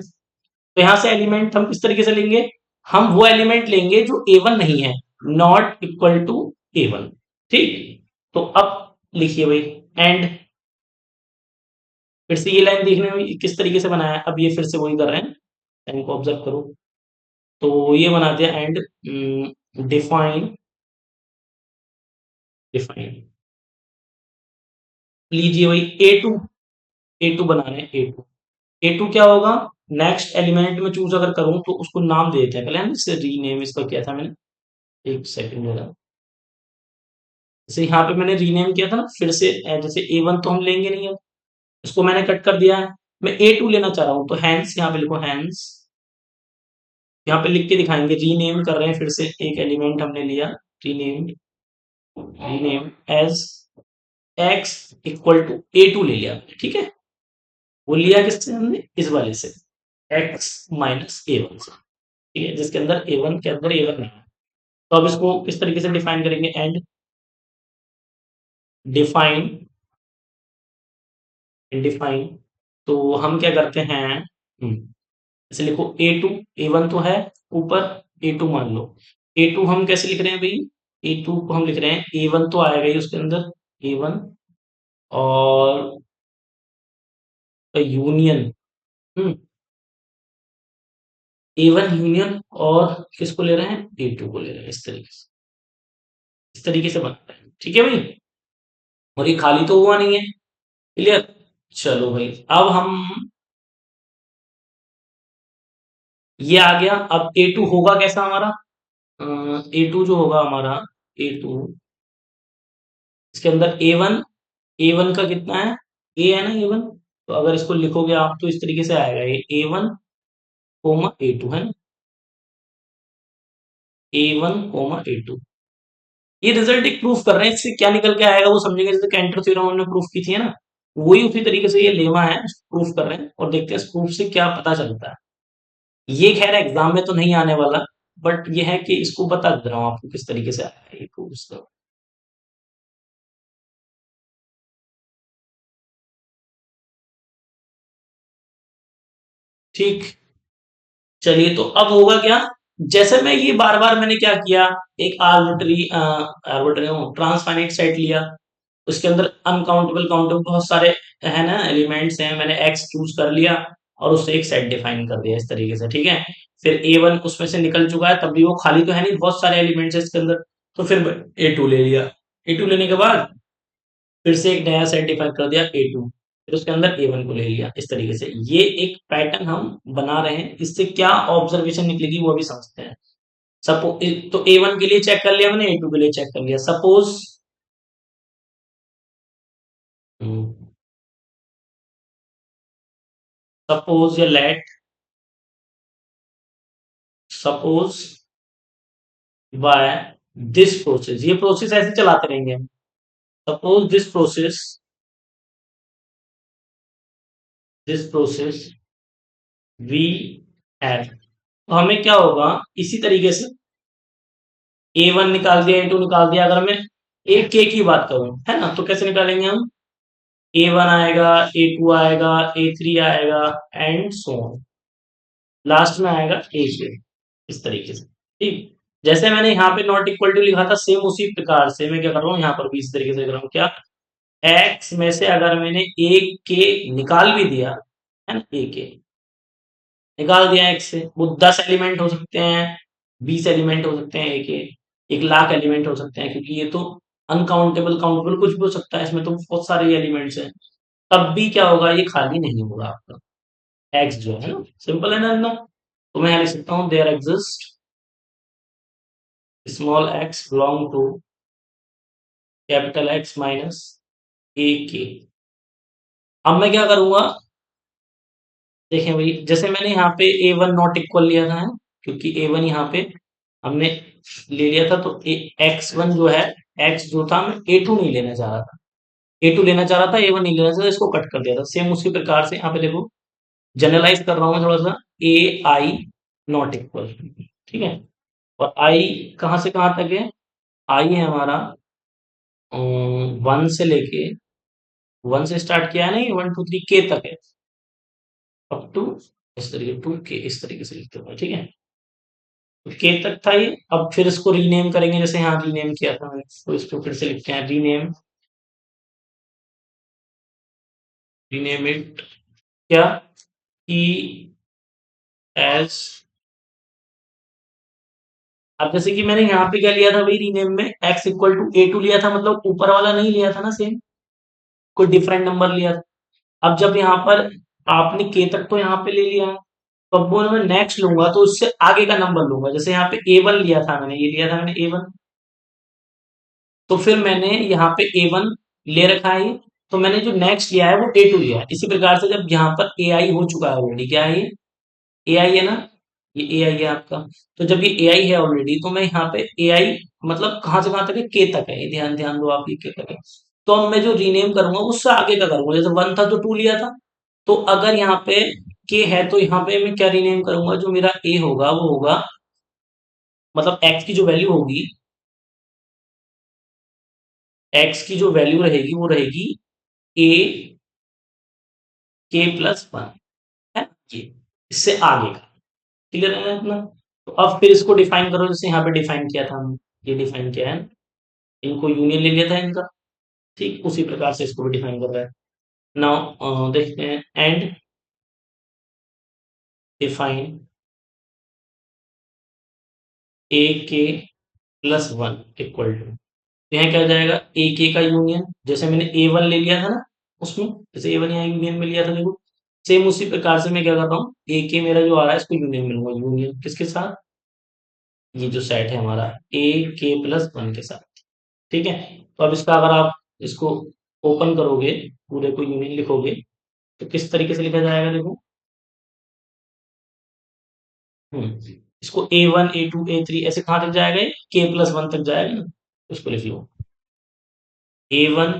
तो यहां से एलिमेंट हम किस तरीके से लेंगे, हम वो एलिमेंट लेंगे जो A1 नहीं है, नॉट इक्वल टू A1। ठीक, तो अब लिखिए भाई, एंड, फिर से ये लाइन देखने में किस तरीके से बनाया है, अब ये फिर से वही कर रहे हैं, लाइन को ऑब्जर्व करो। तो ये बना दिया, एंड डिफाइन, डिफाइन लीजिए भाई, ए टू बना रहे हैं, ए टू क्या होगा, नेक्स्ट एलिमेंट में चूज अगर करूं तो उसको नाम दे देते हैं पहले, हम इससे रीनेम इसका किया था मैंने, एक सेकंड जरा, जैसे यहाँ पे मैंने रीनेम किया था ना, फिर से जैसे A1 तो हम लेंगे नहीं है, इसको मैंने कट कर दिया है, मैं A2 लेना चाह रहा हूँ, तो हैंस, यहाँ पे लिखो हैंस, यहाँ पे लिख के दिखाएंगे, रीनेम कर रहे हैं, फिर से एक एलिमेंट हमने लिया, rename, rename as X equal to A2 ले लिया, ठीक है। वो लिया किससे हमने, इस वाले से, एक्स माइनस A1 से, ठीक है, जिसके अंदर A1 के अंदर A1 नहीं है। तो अब इसको किस तरीके से डिफाइन करेंगे, एंड डिफाइन, डिफाइन, तो हम क्या करते हैं, जैसे लिखो A2, A1 तो है ऊपर, A2 मान लो, A2 हम कैसे लिख रहे हैं भाई, A2 को हम लिख रहे हैं, A1 तो आएगा ही उसके अंदर, A1 और यूनियन, हम्म, A1 यूनियन, और किसको ले रहे हैं, A2 को ले रहे हैं, इस तरीके से, इस तरीके से बनता है, ठीक है भाई। और ये खाली तो हुआ नहीं है, क्लियर। चलो भाई, अब हम, ये आ गया, अब A2 होगा कैसा हमारा, A2 जो होगा हमारा, A2, इसके अंदर A1 का कितना है, ए है ना A1, तो अगर इसको लिखोगे आप तो इस तरीके से आएगा, ये A1 कोमा A2, है ना, A1 कोमा A2। ये रिजल्ट एक प्रूफ कर रहे हैं, इससे क्या निकल के आएगा वो समझेंगे, जैसे कैंटर थ्योरम हमने प्रूफ की थी, है ना, वही उसी तरीके से ये लेमा है, प्रूफ कर रहे हैं, और देखते हैं इस प्रूफ से क्या पता चलता है। ये खैर एग्जाम में तो नहीं आने वाला, बट ये है कि इसको बता दे रहा हूँ आपको किस तरीके से आया है ये प्रूफ इसका। ठीक, चलिए, तो अब होगा क्या, जैसे मैं ये बार बार मैंने क्या किया, एक आर्बिट्री आर्बिट्री ट्रांसफाइनाइट सेट लिया, उसके अंदर अनकाउंटेबल काउंटेबल बहुत सारे है ना एलिमेंट्स हैं, मैंने एक्स चूज कर लिया और उससे एक सेट डिफाइन कर दिया इस तरीके से, ठीक है। फिर ए वन उसमें से निकल चुका है, तब भी वो खाली तो है नहीं, बहुत सारे एलिमेंट्स है इसके अंदर, तो फिर ए टू ले लिया। ए टू लेने के बाद फिर से एक नया सेट डिफाइन कर दिया ए टू, फिर उसके अंदर ए वन को ले लिया, इस तरीके से ये एक पैटर्न हम बना रहे हैं। इससे क्या ऑब्जर्वेशन निकलेगी वो भी समझते हैं। सपोज तो ए वन के लिए चेक कर लिया मैंने, ए टू के लिए चेक कर लिया। सपोज सपोज या let suppose by this process, ये प्रोसेस ऐसे चलाते रहेंगे हम। Suppose this process we have, तो हमें क्या होगा, इसी तरीके से ए वन निकाल दिया, ए टू निकाल दिया। अगर मैं ए के की बात करूं, है ना, तो कैसे निकालेंगे हम, ए वन आएगा, ए टू आएगा, ए थ्री आएगा, एंड सो ऑन, लास्ट में आएगा ए के, इस तरीके से, ठीक। जैसे मैंने यहाँ पे नॉट इक्वल टू लिखा था, सेम उसी प्रकार से मैं क्या कर रहा हूँ यहाँ पर भी इस तरीके से कर रहा हूँ। क्या, एक्स में से अगर मैंने एक के निकाल भी दिया, है ना, ए के निकाल दिया एक्स से, वो 10 एलिमेंट हो सकते हैं, 20 एलिमेंट हो सकते हैं, एक लाख एलिमेंट हो सकते हैं, क्योंकि ये तो अनकाउंटेबल काउंटेबल कुछ भी हो सकता है, इसमें तो बहुत सारे एलिमेंट्स हैं। तब भी क्या होगा, ये खाली नहीं होगा आपका एक्स जो है ना, सिंपल है ना एकदम। तो मैं यहाँ लिख सकता हूँ there exist small x belong to capital X minus A के। अब मैं क्या करूंगा, देखें भाई, जैसे मैंने यहाँ पे ए वन नॉट इक्वल लिया था, है ना, क्योंकि ए वन यहाँ पे हमने ले लिया था, तो एक्स वन जो है, एक्स जो था, मैं ए टू नहीं लेना चाह रहा था, ए टू लेना चाह रहा था, ए वन नहीं लेना चाह रहा था, इसको कट कर दिया था। सेम उसी प्रकार से यहाँ पे देखो, जनरलाइज कर रहा हूँ मैं थोड़ा सा, ए आई नॉट इक्वल, ठीक है। और आई कहाँ से कहाँ तक है, आई है हमारा वन से लेके, वन से स्टार्ट किया है ना, ये वन टू थ्री के तक है, अप टू इस तरीके टू के, इस तरीके से लिखते हुए, ठीक है। तो के तक था ये। अब फिर इसको रीनेम करेंगे, जैसे यहाँ रीनेम किया था मैंने, तो इसको फिर से लिखते हैं रीनेम, रीनेम इट क्या, ई एस। अब जैसे कि मैंने यहाँ पे क्या लिया था भाई, रीनेम में X equal to A two लिया था, मतलब ऊपर वाला नहीं लिया था ना सेम, कोई डिफरेंट नंबर लिया था। अब जब यहाँ पर आपने के तक तो यहाँ पे ले लिया है, तो अब वो मैं नेक्स्ट लूंगा तो उससे आगे का नंबर लूंगा। जैसे यहाँ पे ए वन लिया था मैंने, ये लिया था मैंने ए वन, तो फिर मैंने यहाँ पे ए वन ले रखा है ये, तो मैंने जो नेक्स्ट लिया है वो ए टू लिया है। इसी प्रकार से जब यहाँ पर ए आई हो चुका है ऑलरेडी, क्या है ये, ए आई है ना, ये ए आई है आपका। तो जब ये ए आई है ऑलरेडी, तो मैं यहाँ पे ए आई मतलब कहाँ से कहाँ तक है, के तक है, ये ध्यान ध्यान दो आप, ये के तक है। तो अब मैं जो रीनेम करूंगा उससे आगे का करूंगा, जैसे वन था तो टू लिया था, तो अगर यहाँ पे के है तो यहाँ पे मैं क्या रीनेम करूंगा, जो मेरा ए होगा वो होगा, मतलब एक्स की जो वैल्यू होगी, एक्स की जो वैल्यू रहेगी वो रहेगी ए के प्लस वन, है ये, इससे आगे का, क्लियर है ना अपना। तो अब फिर इसको डिफाइन करो, जैसे यहाँ पे डिफाइन किया था हमने, ये डिफाइन किया है, इनको यूनियन ले लिया था इनका, ठीक उसी प्रकार से इसको भी डिफाइन कर रहा है। नाउ देखते हैं, एंड डिफाइन ए के प्लस वन इक्वल टू, यहाँ क्या हो जाएगा, ए के का यूनियन, जैसे मैंने ए वन ले लिया था ना उसमें, जैसे ए वन यहाँ यूनियन में लिया था देखो, सेम उसी प्रकार से मैं क्या कर रहा हूँ, ए के मेरा जो आ रहा है इसको यूनियन में लूंगा, यूनियन किसके साथ, ये जो सेट है हमारा ए के प्लस वन के साथ, ठीक है। तो अब इसका अगर आप इसको ओपन करोगे, पूरे को यूनियन लिखोगे, तो किस तरीके से लिखा जाएगा देखो, इसको a one A two a three ऐसे कहाँ तक जाएगा, के प्लस वन तक जाएगा ना, उसको लिख लो, a one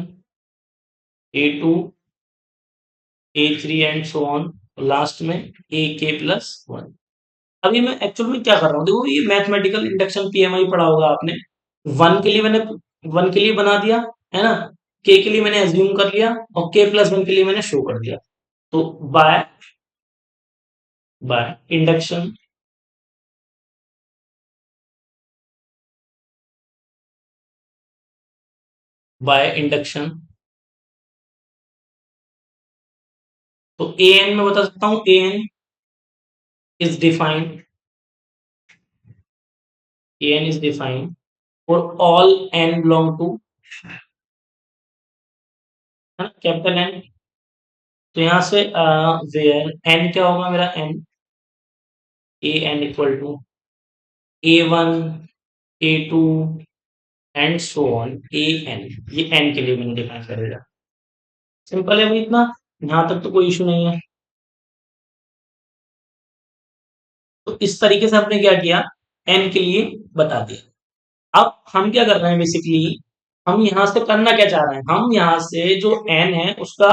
A two a three and so on, last में ए के प्लस वन। अभी मैं एक्चुअल में क्या कर रहा हूँ, देखो ये मैथमेटिकल इंडक्शन पीएमआई पढ़ा होगा आपने, वन के लिए मैंने वन के लिए बना दिया, है ना, के के लिए मैंने एज्यूम कर लिया, और के प्लस वन के लिए मैंने शो कर दिया। तो by by induction by induction. तो ए एन में बता सकता हूं, a n is defined, a n is defined for all n belong to, है ना, कैपिटल एन। तो यहां से वेयर एन क्या होगा मेरा, N, A N equal to A one, A two and so on, A N. ये N के लिए मैंने डिफाइन करेगा। सिंपल है भाई इतना, यहां तक तो कोई इशू नहीं है। तो इस तरीके से हमने क्या किया, एन के लिए बता दिया। अब हम क्या कर रहे हैं बेसिकली, हम यहां से करना क्या चाह रहे हैं, हम यहां से जो एन है उसका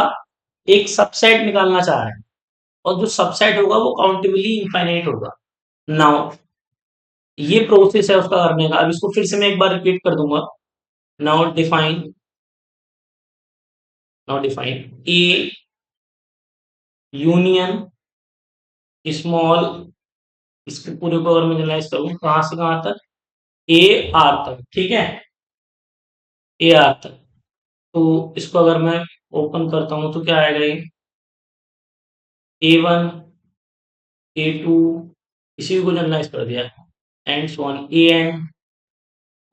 एक सबसेट निकालना चाह रहे हैं, और जो सबसेट होगा वो काउंटेबली इनफाइनाइट होगा। नाउ ये प्रोसेस है उसका करने का। अब इसको फिर से मैं एक बार रिपीट कर दूंगा। Now define, now define A union small, इसके पूरे को अगर मैं जनरलाइज करूं कहां से कहां तक, ए आर तक, ठीक है, ए आर तक। तो इसको अगर मैं ओपन करता हूं तो क्या आएगा, ये ए वन, ए टू, इसी को जनरलाइज कर दिया, and so on A n,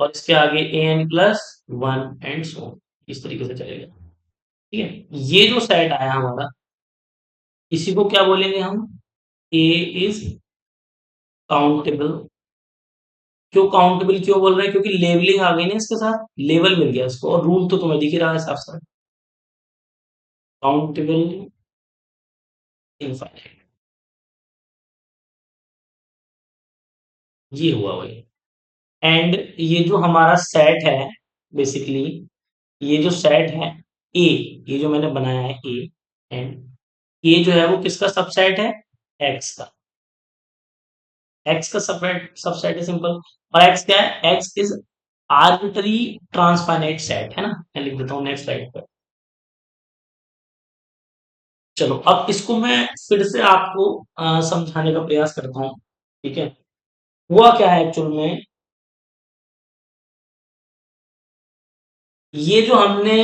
और इसके आगे a n plus one and so on, इस तरीके से चलेगा। ठीक है, ये जो सेट आया हमारा, इसी को क्या बोलेंगे हम, ए इज काउंटेबल। क्यों काउंटेबल क्यों बोल रहे हैं, क्योंकि लेवलिंग आ गई ना इसके साथ, लेवल मिल गया इसको, और रूल तो तुम्हें दिख ही रहा है साफ साफ, काउंटेबल इनफाइनाइट। ये हुआ वही। एंड ये जो हमारा सेट है बेसिकली, ये जो सेट है ए, ये जो मैंने बनाया है ए, एंड ये जो है वो किसका सबसेट है, एक्स का। एक्स का सबसेट, सबसेट है सिंपल। और एक्स क्या है, x is arbitrary transfinite set, है ना। मैं लिख देता हूँ नेक्स्ट स्लाइड पर। चलो अब इसको मैं फिर से आपको समझाने का प्रयास करता हूँ। ठीक है, हुआ क्या है एक्चुअल में, ये जो हमने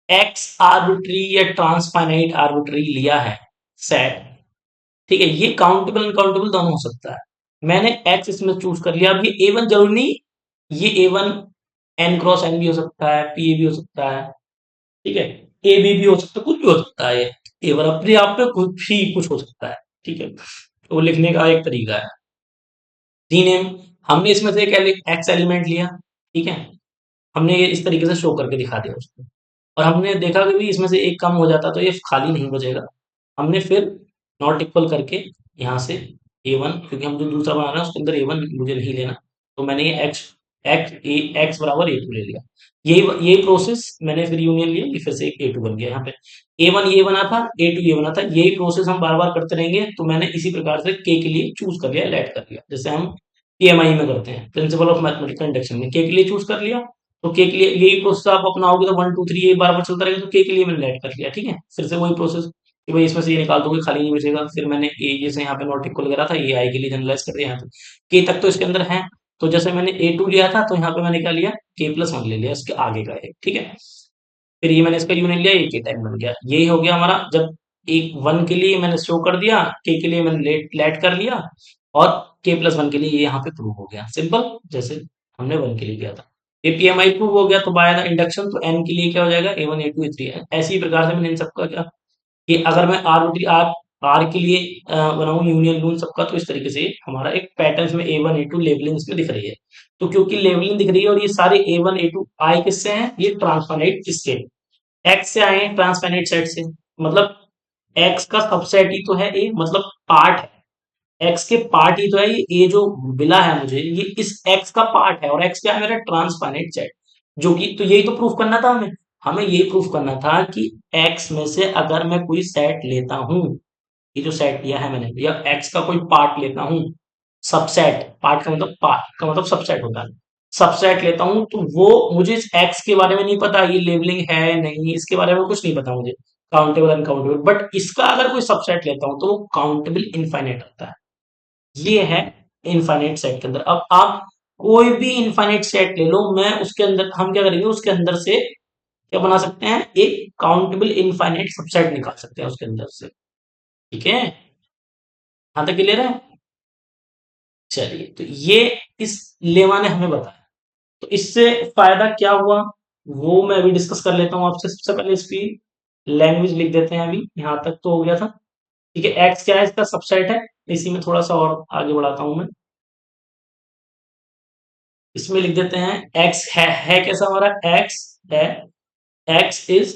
एक्स आर्बिट्री या ट्रांसफाइनाइट आर्बिट्री लिया है सेट, ठीक है, ये काउंटेबल अनकाउंटेबल दोनों हो सकता है। मैंने एक्स इसमें चूज कर लिया। अब ये ए वन जरूरी नहीं, ये ए वन एन क्रॉस एन भी हो सकता है, पी ए भी हो सकता है, ठीक है, ए बी भी हो सकता है, कुछ भी हो सकता है। ये ए वन अपने आप में कुछ भी कुछ हो सकता है, ठीक है। तो वो लिखने का एक तरीका है। रीनेम, हमने इसमें से एक एक्स एलिमेंट लिया, ठीक है, हमने ये इस तरीके से शो करके दिखा दिया उसको, और हमने देखा कि भी इसमें से एक कम हो जाता तो ये खाली नहीं बचेगा। हमने फिर नॉट इक्वल करके यहाँ से ए वन, क्योंकि हम जो दूसरा बना रहे हैं उसके अंदर ए वन मुझे नहीं लेना, तो मैंने ये एक्स, एक्स बराबर ए टू ले लिया। यही प्रोसेस मैंने फिर यूनियन लिया, ये फिर से एक ए टू बन गया। यहाँ पे ए वन ये बना था, ए टू ये बना था, यही प्रोसेस हम बार बार करते रहेंगे। तो मैंने इसी प्रकार से के के लिए चूज कर लिया, लेट कर लिया, जैसे हम पीएमआई में करते हैं, प्रिंसिपल ऑफ मैथमेटिकल इंडक्शन में, के लिए चूज कर लिया। तो के के लिए यही प्रोसेस आप अपनाओगे तो वन टू थ्री ये बार बार चलता रहेगा। तो के लिए मैंने लेट कर लिया, ठीक है, फिर से वही प्रोसेस कि भाई इसमें से ये निकाल दोगे खाली नहीं बचेगा। फिर मैंने ए जैसे यहाँ पे नॉट इक्वल करा था, ये आई के लिए जनरलाइज कर दिया, यहाँ पे के तक तो इसके अंदर है। तो जैसे मैंने ए टू लिया था तो यहाँ पे मैंने क्या लिया, के प्लस वन ले लिया इसके आगे का एक, ठीक है। फिर ये मैंने इसका यूनियन लिया, ये के टाइम बन गया। यही हो गया हमारा, जब एक वन के लिए मैंने शो कर दिया, के लिए मैंने लेट लेट कर लिया, और के प्लस वन के लिए ये यहाँ पे प्रूव हो गया, सिंपल, जैसे हमने वन के लिए किया था। ये पीएमआई प्रूव हो गया, तो बाय द इंडक्शन तो एन के लिए क्या हो जाएगा, a one A two a three है। ऐसी प्रकार से मैंने इन सबका क्या, कि अगर मैं आर के लिए बनाऊं यूनियन लूं सबका, तो इस तरीके से हमारा एक पैटर्न में ए वन ए टू लेबलिंग इसमें दिख रही है। तो क्योंकि लेबलिंग दिख रही है और ये सारे ए वन ए टू आए किससे हैं, ये ट्रांसफाइनाइट किसके, एक्स से आए हैं, ट्रांसफाइनाइट सेट से। मतलब एक्स का सबसेट ही तो है ए, मतलब पार्ट है, एक्स के पार्ट ही तो है ये जो मिला है मुझे, ये इस एक्स का पार्ट है, और एक्स क्या है, मेरा ट्रांसफाइनाइट सेट। जो कि तो यही तो प्रूफ करना था हमें, हमें यही प्रूफ करना था कि एक्स में से अगर मैं कोई सेट लेता हूं, ये जो सेट लिया है मैंने, या एक्स का कोई पार्ट लेता हूँ, सबसेट, पार्ट का मतलब, पार्ट का मतलब सबसेट होता है, सबसेट लेता हूँ, तो वो मुझे इस एक्स के बारे में नहीं पता, ये लेबलिंग है नहीं, इसके बारे में कुछ नहीं पता मुझे, काउंटेबल अनकाउंटेबल, बट इसका अगर कोई सबसेट लेता हूँ तो वो काउंटेबल इनफाइनाइट होता है। ये है इनफाइनाइट सेट के अंदर। अब आप कोई भी इनफाइनाइट सेट ले लो, मैं उसके अंदर हम क्या करेंगे, उसके अंदर से क्या बना सकते हैं, एक काउंटेबल इनफाइनाइट सबसेट निकाल सकते हैं उसके अंदर से। ठीक है, यहां तक क्लियर है। चलिए, तो ये इस लेमा ने हमें बताया, तो इससे फायदा क्या हुआ वो मैं अभी डिस्कस कर लेता हूँ आपसे। सबसे पहले इसकी लैंग्वेज लिख देते हैं, अभी यहां तक तो हो गया था। ठीक है, एक्स क्या है, इसका सबसेट है। इसी में थोड़ा सा और आगे बढ़ाता हूं मैं, इसमें लिख देते हैं एक्स है कैसा हमारा, एक्स है, x is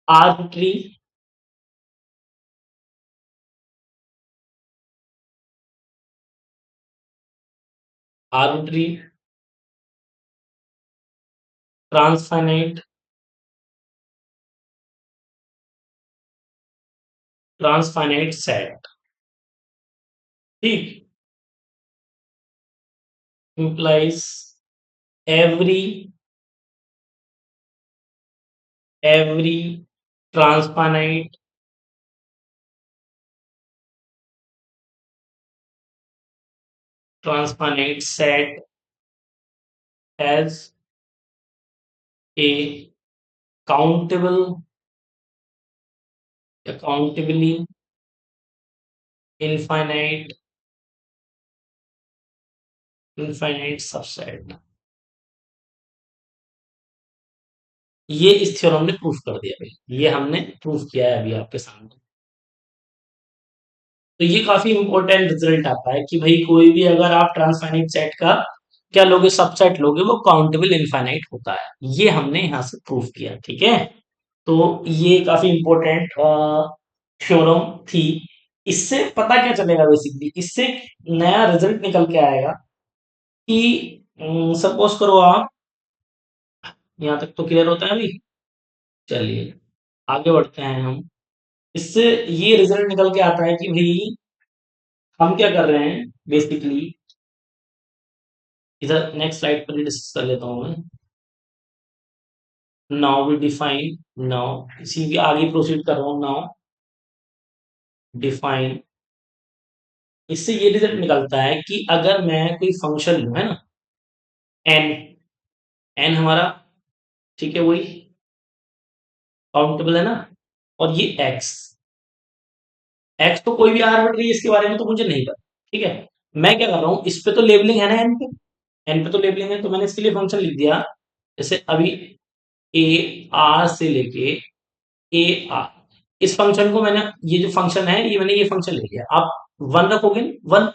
arbitrary, arbitrary transfinite, transfinite set. ठीक, implies every every transfinite transfinite set as a countable accountably infinite infinite subset। ये इस थ्योरम ने प्रूफ कर दिया भाई, ये हमने प्रूफ किया है अभी आपके सामने। तो ये काफी इंपॉर्टेंट रिजल्ट आता है कि भाई कोई भी अगर आप ट्रांसफाइनाइट सेट का क्या लोगे, सबसेट लोगे, वो काउंटेबल इनफाइनाइट होता है। ये हमने यहाँ से प्रूफ किया। ठीक है, तो ये काफी इंपॉर्टेंट थ्योरम थी। इससे पता क्या चलेगा, बेसिकली इससे नया रिजल्ट निकल के आएगा कि सपोज करो आप, यहाँ तक तो क्लियर होता है अभी। चलिए आगे बढ़ते हैं हम। इससे ये रिजल्ट निकल के आता है कि भाई हम क्या कर रहे हैं बेसिकली, इधर नेक्स्ट स्लाइड पर डिस्कस कर लेता हूँ मैं। नाउ वी डिफाइन, नाउ इसी के आगे प्रोसीड कर रहा हूँ। नाउ डिफाइन, इससे ये रिजल्ट निकलता है कि अगर मैं कोई फंक्शन लूं, है ना, एन, एन हमारा, ठीक है, वही काउंटेबल है ना, और ये एक्स, एक्स तो कोई भी आर्बिट्री है, इसके बारे में तो मुझे नहीं पता। ठीक है, मैं क्या कर रहा हूँ, इस पे तो लेबलिंग है ना, एन पे, एन पे तो लेबलिंग है, तो मैंने इसके लिए फंक्शन लिख दिया। जैसे अभी ए आर से लेके ए आर, इस फंक्शन को मैंने, ये जो फंक्शन है ये मैंने ये फंक्शन ले लिया। आप वन रखोगे, वन,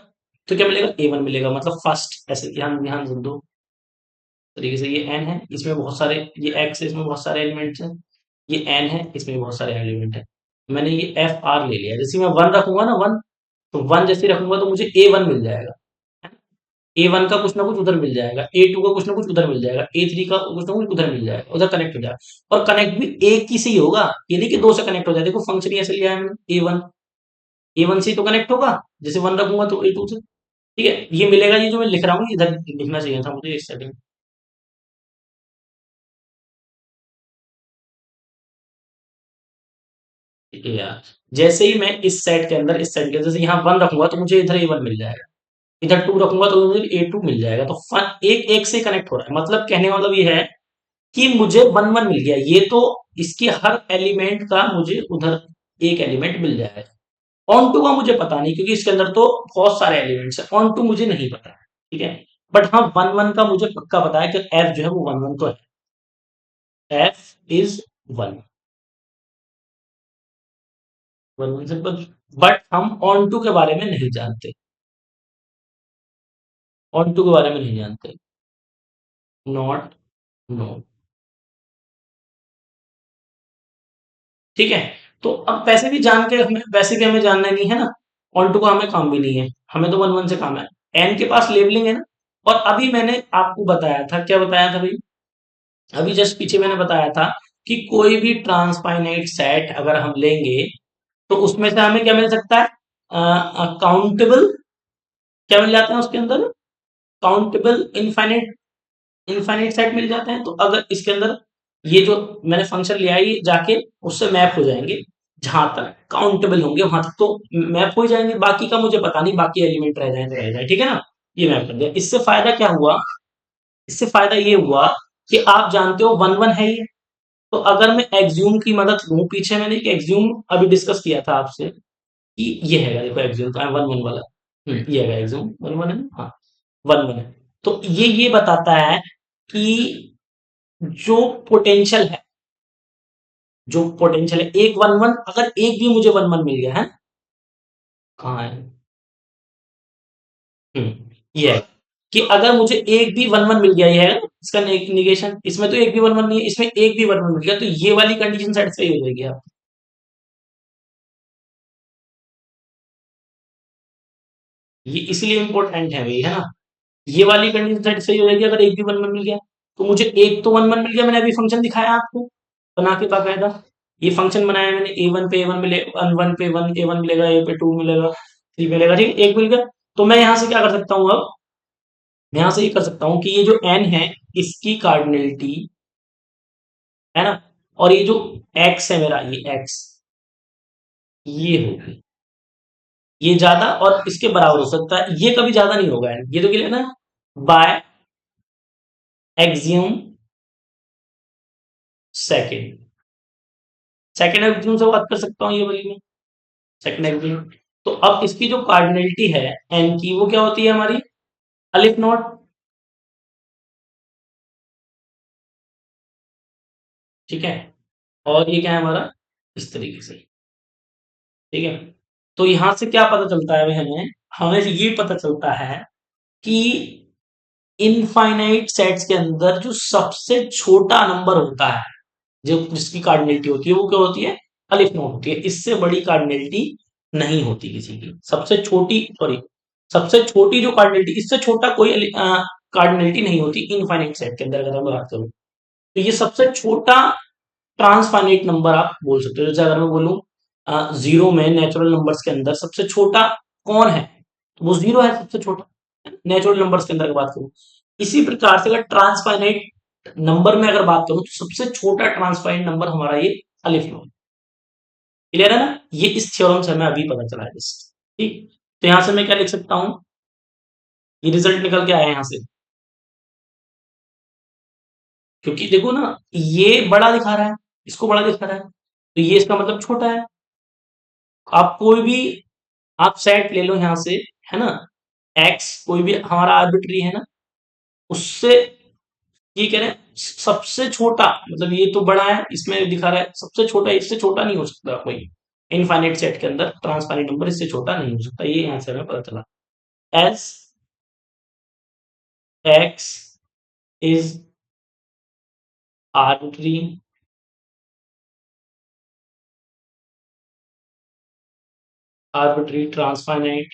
तो क्या मिलेगा, ए वन मिलेगा, मतलब फर्स्ट। ऐसे ध्यान ध्यान से दो तरीके से, ये एन है, इसमें बहुत सारे, ये एक्स है, इसमें बहुत सारे एलिमेंट्स हैं, ये एन है, इसमें बहुत सारे एलिमेंट है। मैंने ये एफ आर ले लिया। जैसे मैं वन रखूंगा ना, वन, तो वन जैसे रखूंगा तो मुझे ए वन मिल जाएगा, ए वन का कुछ ना कुछ उधर मिल जाएगा, ए टू का कुछ ना कुछ उधर मिल जाएगा, ए थ्री का कुछ ना कुछ उधर मिल जाएगा, उधर कनेक्ट हो जाएगा। और कनेक्ट भी एक ही से ही होगा, ये नहीं कि दो से कनेक्ट हो जाए। देखो फंक्शन ही ऐसे लिया है हमने, ए वन से ही तो कनेक्ट होगा, जैसे वन रखूंगा तो ए टू से। ठीक है, ये मिलेगा, ये जो मैं लिख रहा हूँ इधर लिखना चाहिए था मुझे इस सेटिंग। ठीक है यार, जैसे ही मैं इस सेट के अंदर, इस सेट के अंदर, जैसे यहाँ वन रखूंगा तो मुझे इधर ए वन मिल जाएगा, इधर टू रखूंगा तो मुझे ए टू मिल जाएगा। तो फन एक एक से कनेक्ट हो रहा है, मतलब कहने का मतलब ये है कि मुझे वन वन मिल गया, ये तो इसके हर एलिमेंट का मुझे उधर एक एलिमेंट मिल जाएगा। ऑन टू का मुझे पता नहीं, क्योंकि इसके अंदर तो बहुत सारे एलिमेंट्स हैं, ऑन टू मुझे नहीं पता। ठीक है, बट हाँ वन वन का मुझे पक्का पता है कि एफ जो है वो वन वन तो है, F is one, one one simple. But हम ऑन टू के बारे में नहीं जानते, ऑन टू के बारे में नहीं जानते, नॉट नो। ठीक है, तो अब वैसे भी जान के हमें, वैसे भी हमें जानना नहीं है ना, ऑन टू का हमें काम भी नहीं है, हमें तो वन वन से काम है। एन के पास लेबलिंग है ना, और अभी मैंने आपको बताया था, क्या बताया था भाई, अभी जस्ट पीछे मैंने बताया था कि कोई भी ट्रांसफाइनाइट सेट अगर हम लेंगे तो उसमें से हमें क्या मिल सकता है, काउंटेबल, क्या मिल जाते हैं उसके अंदर, काउंटेबल इनफाइनाइट, इनफाइनाइट सेट मिल जाते हैं। तो अगर इसके अंदर ये जो मैंने फंक्शन लिया है, ये जाके उससे मैप हो जाएंगे, जहां तक काउंटेबल होंगे वहां तक तो मैप हो जाएंगे, बाकी का मुझे पता नहीं, बाकी एलिमेंट रह जाए तो रह जाए। ठीक है ना, ये मैप कर दिया। इससे फायदा क्या हुआ, इससे फायदा ये हुआ कि आप जानते हो वन वन है ये, तो अगर मैं एक्ज्यूम की मदद लूं, पीछे मैंने एक एक्ज्यूम अभी डिस्कस किया था आपसे कि ये है, देखो एक्ज्यूम का वन वन वाला, ये है एक्ज्यूम वन वन है ना? हाँ, वन वन है। तो ये बताता है कि जो पोटेंशियल है, जो पोटेंशियल है एक वन वन, अगर एक भी मुझे वन वन मिल गया है, कहाँ है, ये है कि अगर मुझे एक भी वन वन मिल गया, ये है ना इसका निगेशन, इसमें तो एक भी वन वन नहीं है, इसमें एक भी वन वन मिल गया, तो ये वाली कंडीशन सेटिस्फाई हो जाएगी आप। ये इसलिए इंपॉर्टेंट है भाई, है ना? ये वाली कंडीशन सेटिस्फाई हो जाएगी अगर एक भी वन वन मिल गया। तो मुझे एक तो वन वन मिल गया, मैंने अभी फंक्शन दिखाया आपको बना के बाकायदा, ये फंक्शन बनाया मैंने, ए वन पे ए वन मिले, वन वन पे वन ए वन मिलेगा, ए पे टू मिलेगा, थ्री मिलेगा, ठीक, एक मिल गया। तो मैं यहाँ से क्या कर सकता हूँ अब, मैं यहाँ से ये कर सकता हूँ कि ये जो एन है, इसकी कार्डिनलिटी, है ना, और ये जो एक्स है मेरा, ये एक्स, ये होगी, ये ज्यादा और इसके बराबर हो सकता है, ये कभी ज्यादा नहीं होगा, ये तो क्लियर है ना? By axiom second, second axiom से बात कर सकता हूँ ये वाली में, सेकेंड एक्सियम। तो अब इसकी जो कार्डिनलिटी है एन की, वो क्या होती है हमारी, अलिफ नॉट, ठीक है, और ये क्या है हमारा, इस तरीके से, ठीक है। तो यहां से क्या पता चलता है भाई हमें, हमें ये पता चलता है कि इनफाइनाइट सेट्स के अंदर जो सबसे छोटा नंबर होता है, जो जिसकी कार्डिनलिटी होती है, वो क्या होती है, अलिफ नॉट होती है, इससे बड़ी कार्डिनलिटी नहीं होती किसी की, सबसे छोटी, सॉरी, सबसे छोटी जो कार्डिनलिटी, इससे छोटा कोई कार्डिनलिटी नहीं होती इनफाइनाइट सेट के अंदर, अगर मैं बात करूं तो ये सबसे छोटा ट्रांसफाइनाइट नंबर आप बोल सकते हो। जैसे अगर मैं बोलूं जीरो में नेचुरल नंबर्स के अंदर सबसे छोटा कौन है, तो वो जीरो है सबसे छोटा, नेचुरल नंबर्स के अंदर बात करूं। इसी प्रकार से अगर ट्रांसफाइनाइट नंबर में अगर बात करूं, तो सबसे छोटा ट्रांसफाइनाइट नंबर हमारा ये अलिफ है। क्लियर है ना? ये इस थ्योरम से हमें अभी पता चला है जस्ट, ठीक। तो यहां से मैं क्या लिख सकता हूं, ये रिजल्ट निकल के आया यहां से, क्योंकि देखो ना, ये बड़ा दिखा रहा है, इसको बड़ा दिखा रहा है, तो ये इसका मतलब छोटा है। आप कोई भी, आप सेट ले लो यहां से, है ना, एक्स कोई भी हमारा आर्बिट्री है ना, उससे ये कह रहे हैं सबसे छोटा, मतलब ये तो बड़ा है, इसमें दिखा रहा है सबसे छोटा, इससे छोटा नहीं हो सकता कोई, इनफाइनाइट सेट के अंदर ट्रांसफाइनाइट नंबर इससे छोटा नहीं हो सकता, ये यहां से हमें पता चला। S x is arbitrary, arbitrary transfinite,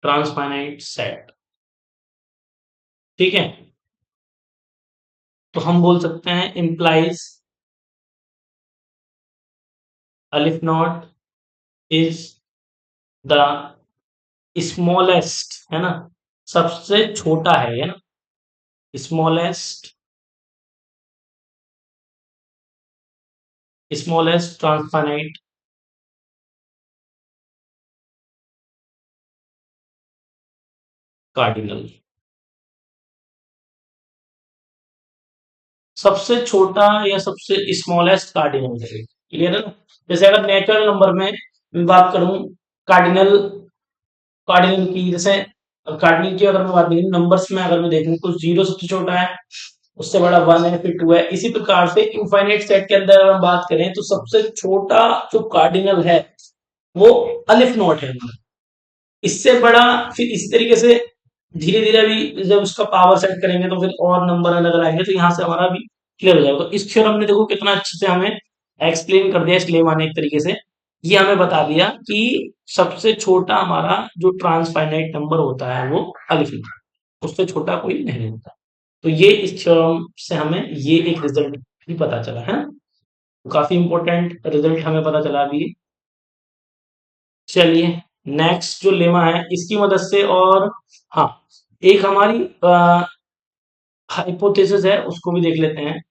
transfinite set, ठीक है। तो हम बोल सकते हैं इंप्लाइज अलिफ नॉट इज द स्मॉलेस्ट, है ना, सबसे छोटा है ना, स्मॉलेस्ट, स्मॉलेस्ट ट्रांसफाइनाइट कार्डिनल, सबसे छोटा या सबसे स्मॉलेस्ट कार्डिनल है, क्लियर है ना? जैसे अगर नेचुरल नंबर में मैं बात करूं, कार्डिनल, कार्डिनल की जैसे, कार्डिनल की अगर मैं बात करूं नंबर्स में, अगर मैं देखूं तो जीरो सबसे छोटा है, उससे बड़ा वन है, फिर टू है, इसी प्रकार से इनफाइनाइट सेट के अंदर अगर हम बात करें तो सबसे छोटा जो कार्डिनल है वो अलिफ नॉट है हमारा, इससे बड़ा, फिर इसी तरीके से धीरे धीरे अभी जब उसका पावर सेट करेंगे तो फिर और नंबर अलग अलग आएंगे, तो यहाँ से हमारा भी क्लियर हो जाएगा। तो इस थ्योरम ने देखो कितना अच्छे से हमें एक्सप्लेन कर दिया, इस लेमा ने एक तरीके से ये हमें बता दिया कि सबसे छोटा हमारा जो ट्रांसफाइनाइट नंबर होता है वो अलिफ नंबर, उससे छोटा कोई नहीं होता। तो ये इस थ्योरम से हमें ये एक रिजल्ट भी पता चला है ना, तो काफी इंपॉर्टेंट रिजल्ट हमें पता चला अभी। चलिए, नेक्स्ट जो लेमा है इसकी मदद से, और हाँ, एक हमारी हाइपोथेसिस है, उसको भी देख लेते हैं।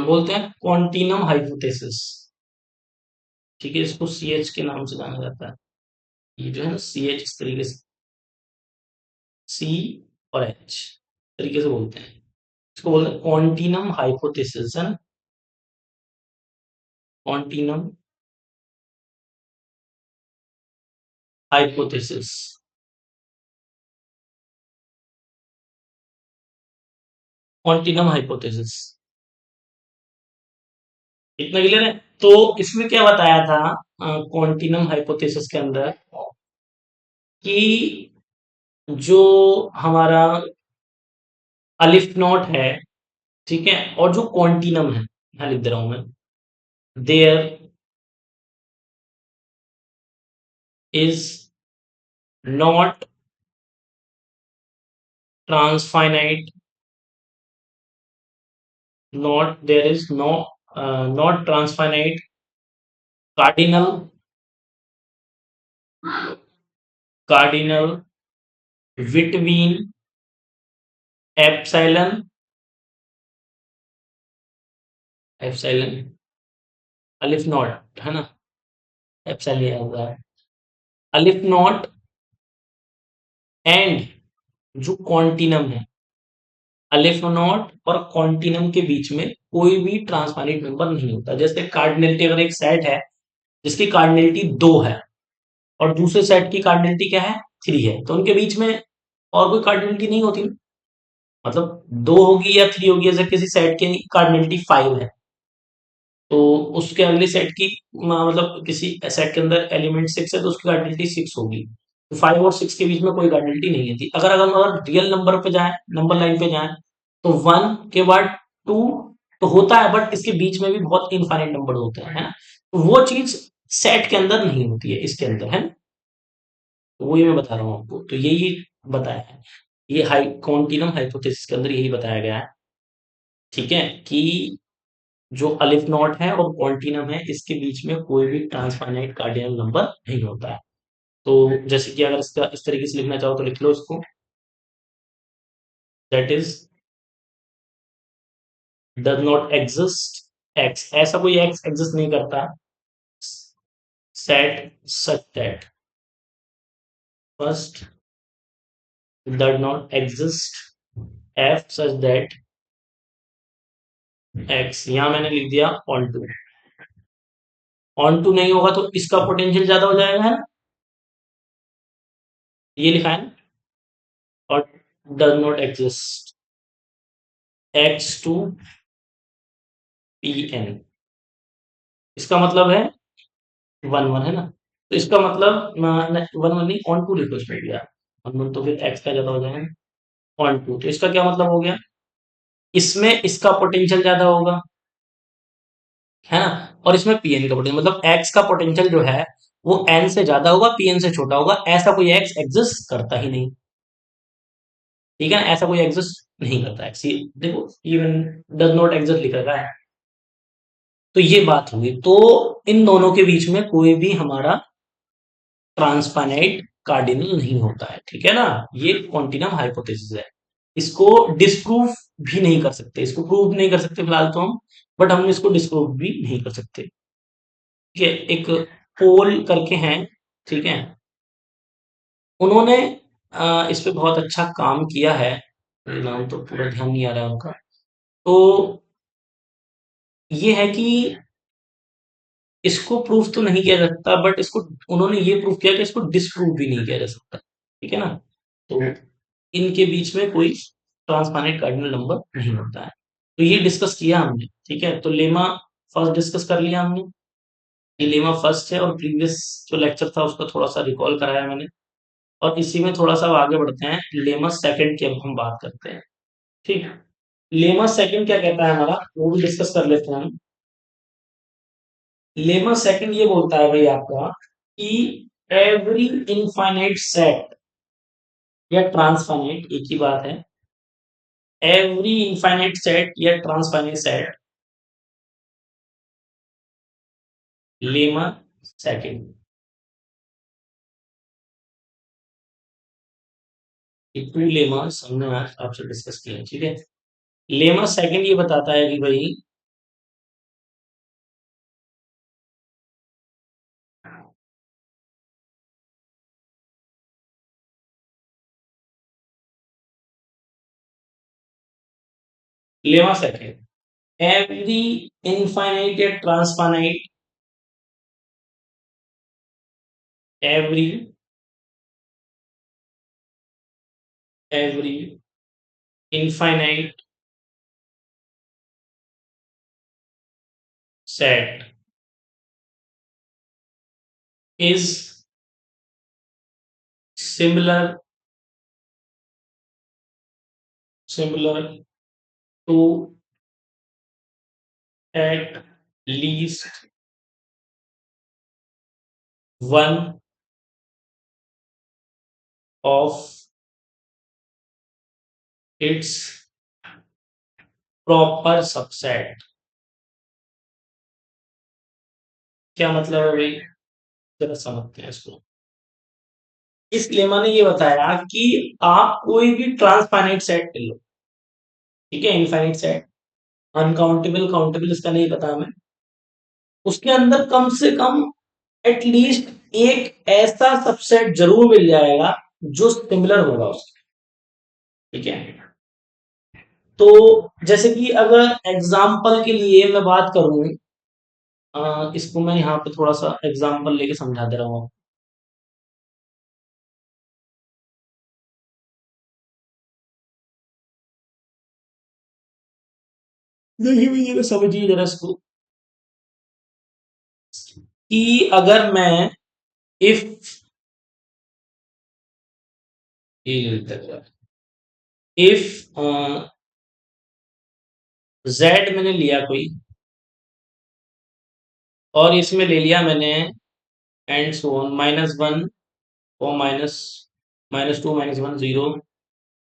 बोलते हैं क्वांटिनम हाइपोथेसिस, ठीक है, इसको सी एच के नाम से जाना जाता है। ये जो है ना सी एच, इस तरीके से सी और एच तरीके से बोलते हैं। इसको बोलते हैं कॉन्टिनम हाइपोथेसिस, है ना, कॉन्टिनम हाइपोथेसिस, कॉन्टिनम हाइपोथेसिस। इतना क्लियर है? तो इसमें क्या बताया था कॉन्टिनम हाइपोथेसिस के अंदर, कि जो हमारा अलिफ नॉट है, ठीक है, और जो कॉन्टिनम है, यहाँ लिख दे रहा हूं मैं, there is not transfinite, not there is no not transfinite cardinal, cardinal between epsilon, epsilon aleph naught है ना, एप्सिलॉन होगा अलिफ नॉट एंड जो कॉन्टिनम है, अलिफ नॉट और कॉन्टिनम के बीच में कोई भी ट्रांसफाइनाइट नंबर नहीं होता। जैसे कार्डिनलिटी, अगर एक सेट है जिसकी कार्डिनलिटी 2 है और दूसरे सेट की कार्डिनलिटी क्या है, 3 है, तो उनके बीच में और कोई कार्डिनलिटी नहीं होती, मतलब 2 होगी या 3 होगी। जैसे किसी सेट की कार्डिनलिटी 5 है, तो उसके अगले सेट की मतलब किसी सेट के अंदर एलिमेंट 6 है तो उसकी कार्डिनलिटी 6 होगी। तो 5 और 6 के बीच में कोई कार्डिनलिटी नहीं है थी। अगर हम अगर रियल नंबर पे जाए, नंबर लाइन पे जाए, तो 1 के बाद 2 तो होता है, बट इसके बीच में भी बहुत इनफाइनाइट नंबर होते हैं, है ना, तो वो चीज सेट के अंदर नहीं होती है, इसके अंदर है ना। तो वही मैं बता रहा हूँ आपको, तो यही बताया है, ये हाई कॉन्टिनम हाइपोथेसिस के अंदर यही बताया गया है, ठीक है, कि जो अलिफ नॉट है और क्वांटिनम है, इसके बीच में कोई भी ट्रांसफाइनाइट कार्डिनल नंबर नहीं होता है। तो जैसे कि अगर इसका इस तरीके से लिखना चाहो तो लिख लो इसको, that is does not exist x, ऐसा कोई एक्स एग्जिस्ट नहीं करता, set such that first does not exist F such that x, यहां मैंने लिख दिया ऑन टू, ऑन टू नहीं होगा तो इसका पोटेंशियल ज्यादा हो जाएगा, है ना, ये लिखा है ना, और does not exist X to P N, इसका मतलब है 1 1, है ना, तो इसका मतलब 1 1 नहीं, ऑन टू लिखो इसमें भैया, 1 1 तो फिर एक्स का ज्यादा हो जाएगा, ऑन टू, तो इसका क्या मतलब हो गया, इसमें इसका पोटेंशियल ज्यादा होगा, है ना, और इसमें पीएन का पोटेंशियल, मतलब एक्स का पोटेंशियल जो है वो एन से ज्यादा होगा, पीएन से छोटा होगा, ऐसा कोई एक्स एग्जिस्ट करता ही नहीं, ठीक है ना, ऐसा कोई एग्जिस्ट नहीं करता एक्स, ये देखो इवन डज नॉट एग्जिस्ट लिख रखा है। तो ये बात हुई, तो इन दोनों के बीच में कोई भी हमारा ट्रांसफाइनाइट कार्डिनल नहीं होता है, ठीक है ना, ये कॉन्टिनम हाइपोथेसिस है, इसको डिस्प्रूव भी नहीं कर सकते, इसको प्रूव नहीं कर सकते फिलहाल तो हम, बट हम इसको डिस्प्रूव भी नहीं कर सकते, ठीक है। एक पोल करके हैं, ठीक है, उन्होंने इस पे बहुत अच्छा काम किया है, नाम तो पूरा ध्यान नहीं आ रहा है उनका, तो ये है कि इसको प्रूफ तो नहीं किया जा सकता, बट इसको उन्होंने ये प्रूफ किया कि इसको डिस्प्रूव भी नहीं किया जा सकता, ठीक है ना, तो इनके बीच में कोई ट्रांसफाइनाइट कार्डिनल नंबर नहीं होता है, तो ये डिस्कस किया हमने, ठीक है, तो लेमा फर्स्ट डिस्कस कर लिया हमने, ये लेमा फर्स्ट है, और प्रीवियस जो लेक्चर था उसका थोड़ा सा रिकॉल कराया मैंने, और इसी में थोड़ा सा अब आगे बढ़ते हैं, लेमा सेकंड की अब हम बात करते हैं, ठीक है। लेमा सेकंड क्या कहता है हमारा, वो भी डिस्कस कर लेते हैं हम। लेमा सेकंड ये बोलता है भाई आपका, कि एवरी इनफाइनाइट सेट या ट्रांसफाइनाइट एक ही बात है, एवरी इनफाइनाइट सेट या ट्रांसफाइनाइट सेट, लेमा सेकंड, ये टू लेमास हमने आज आपसे डिस्कस किया, ठीक है। लेमा सेकंड ये बताता है कि भाई लेमा सेकेंड एवरी इनफाइनाइट या transfinite every every infinite set is similar similar to at least one of its proper subset। क्या मतलब है भाई, जरा समझते हैं इसको। इस लेमा ने ये बताया कि आप कोई भी ट्रांसफाइनाइट सेट ले लो, ठीक है, इनफाइनाइट सेट, अनकाउंटेबल काउंटेबल इसका नहीं पता हमें, उसके अंदर कम से कम एटलीस्ट एक ऐसा सबसेट जरूर मिल जाएगा जो सिमिलर होगा उसके, ठीक है। तो जैसे कि अगर एग्जाम्पल के लिए मैं बात करूं, इसको मैं यहाँ पे थोड़ा सा एग्जाम्पल लेके समझा दे रहा हूँ। देखिए भैया जरा समझिए जरा इसको, कि अगर मैं इफ इफ जेड मैंने लिया कोई, और इसमें ले लिया मैंने एंड सो ऑन -1 और माइनस 2 -1 0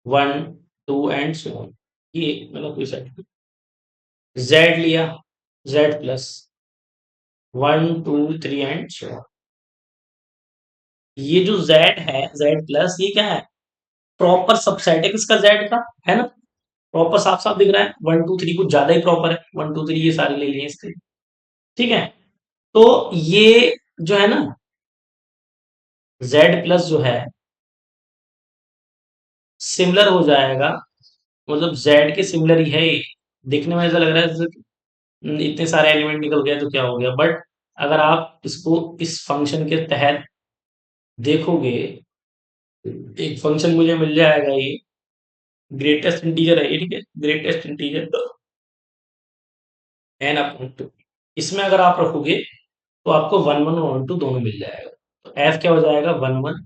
1 2 एंड सो ऑन, ये मतलब कोई सेट जेड लिया, Z plus 1 2 3 and so on. ये जो जेड है, जेड प्लस, ये क्या है, प्रॉपर सबसेट है किसका, जेड का, है ना। प्रॉपर साफ साफ दिख रहा है, 1 2 3 कुछ ज्यादा ही प्रॉपर है, 1 2 3 ये सारे ले लिए इसके, ठीक है। तो ये जो है ना, जेड प्लस जो है सिमिलर हो जाएगा, मतलब जेड के सिमिलर ही है ये। दिखने में ऐसा लग रहा है जैसे इतने सारे एलिमेंट निकल गए तो क्या हो गया, बट अगर आप इसको इस फंक्शन के तहत देखोगे, एक फंक्शन मुझे मिल जाएगा ये, ग्रेटेस्ट इंटीजर है ये, ठीक है, greatest integer N upon two, इसमें अगर आप रखोगे तो आपको 1 1 और 1 2 दोनों मिल जाएगा। तो एफ क्या हो जाएगा, 1 1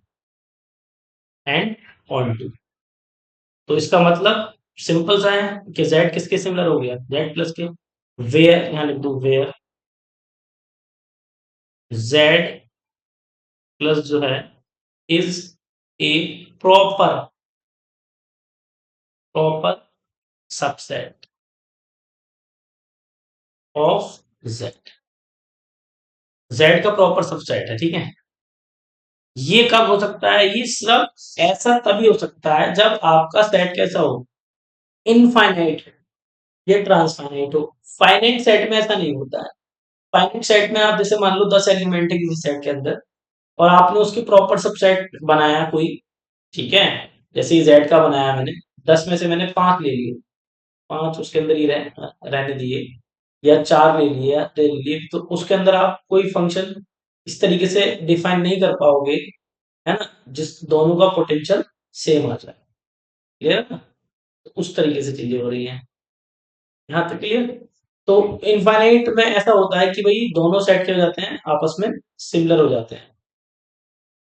एंड ऑन टू। तो इसका मतलब सिंपल सा है कि जेड किसके सिमिलर हो गया, जेड प्लस के। वेयर यहाँ लिख दो, वेयर जेड प्लस जो है is a proper proper subset of Z, Z का प्रॉपर सबसेट है, ठीक है। ये कब हो सकता है, ये सब ऐसा तभी हो सकता है जब आपका सेट कैसा हो, इनफाइनाइट हो या ट्रांसफाइनाइट हो। फाइनाइट सेट में ऐसा नहीं होता है। फाइनाइट सेट में आप जैसे मान लो 10 एलिमेंट है किसी सेट के अंदर, और आपने उसकी प्रॉपर सबसेट बनाया कोई, ठीक है, जैसे जेड का बनाया मैंने, 10 में से मैंने 5 ले लिए, 5 उसके अंदर ही रहने दिए, या 4 ले लिए या 3 ले लिए, तो उसके अंदर आप कोई फंक्शन इस तरीके से डिफाइन नहीं कर पाओगे, है ना, जिस दोनों का पोटेंशियल सेम आ जाए। क्लियर है ना, तो उस तरीके से चीजें हो रही हैं, यहाँ तक क्लियर। तो इनफाइनाइट में ऐसा होता है कि भाई दोनों सेट क्या हो जाते हैं, आपस में सिमिलर हो जाते हैं।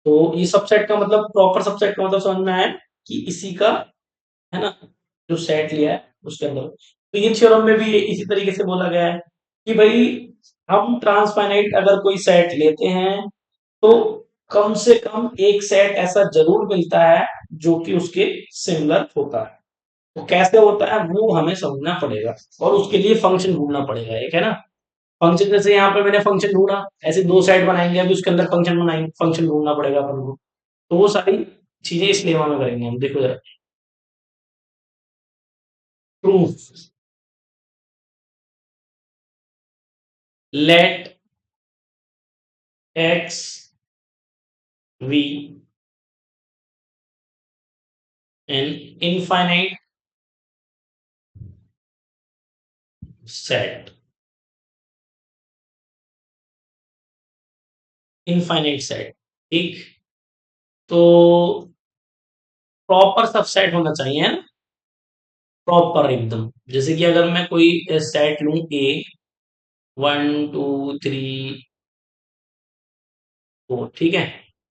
तो ये सबसेट का मतलब, प्रॉपर सबसेट का मतलब समझ में आया कि इसी का, है ना, जो सेट लिया है उसके अंदर। तो ये थ्योरम में भी इसी तरीके से बोला गया है कि भाई हम ट्रांसफाइनाइट अगर कोई सेट लेते हैं तो कम से कम एक सेट ऐसा जरूर मिलता है जो कि उसके सिमिलर होता है। तो कैसे होता है वो हमें समझना पड़ेगा, और उसके लिए फंक्शन ढूंढना पड़ेगा, एक है ना। फंक्शन जैसे यहाँ पे मैंने फंक्शन ढूंढा, ऐसे दो सेट बनाएंगे, अभी उसके अंदर फंक्शन बनाएंगे, फंक्शन ढूंढना पड़ेगा अपन को। तो वो सारी चीजें इस लेवा में करेंगे हम, देखो जरा। Proof late x V an infinite set, infinite set. ठीक, तो प्रॉपर सबसेट होना चाहिए, है ना, प्रॉपर एकदम। जैसे कि अगर मैं कोई सेट लूं ए, 1 2 3 4, ठीक है,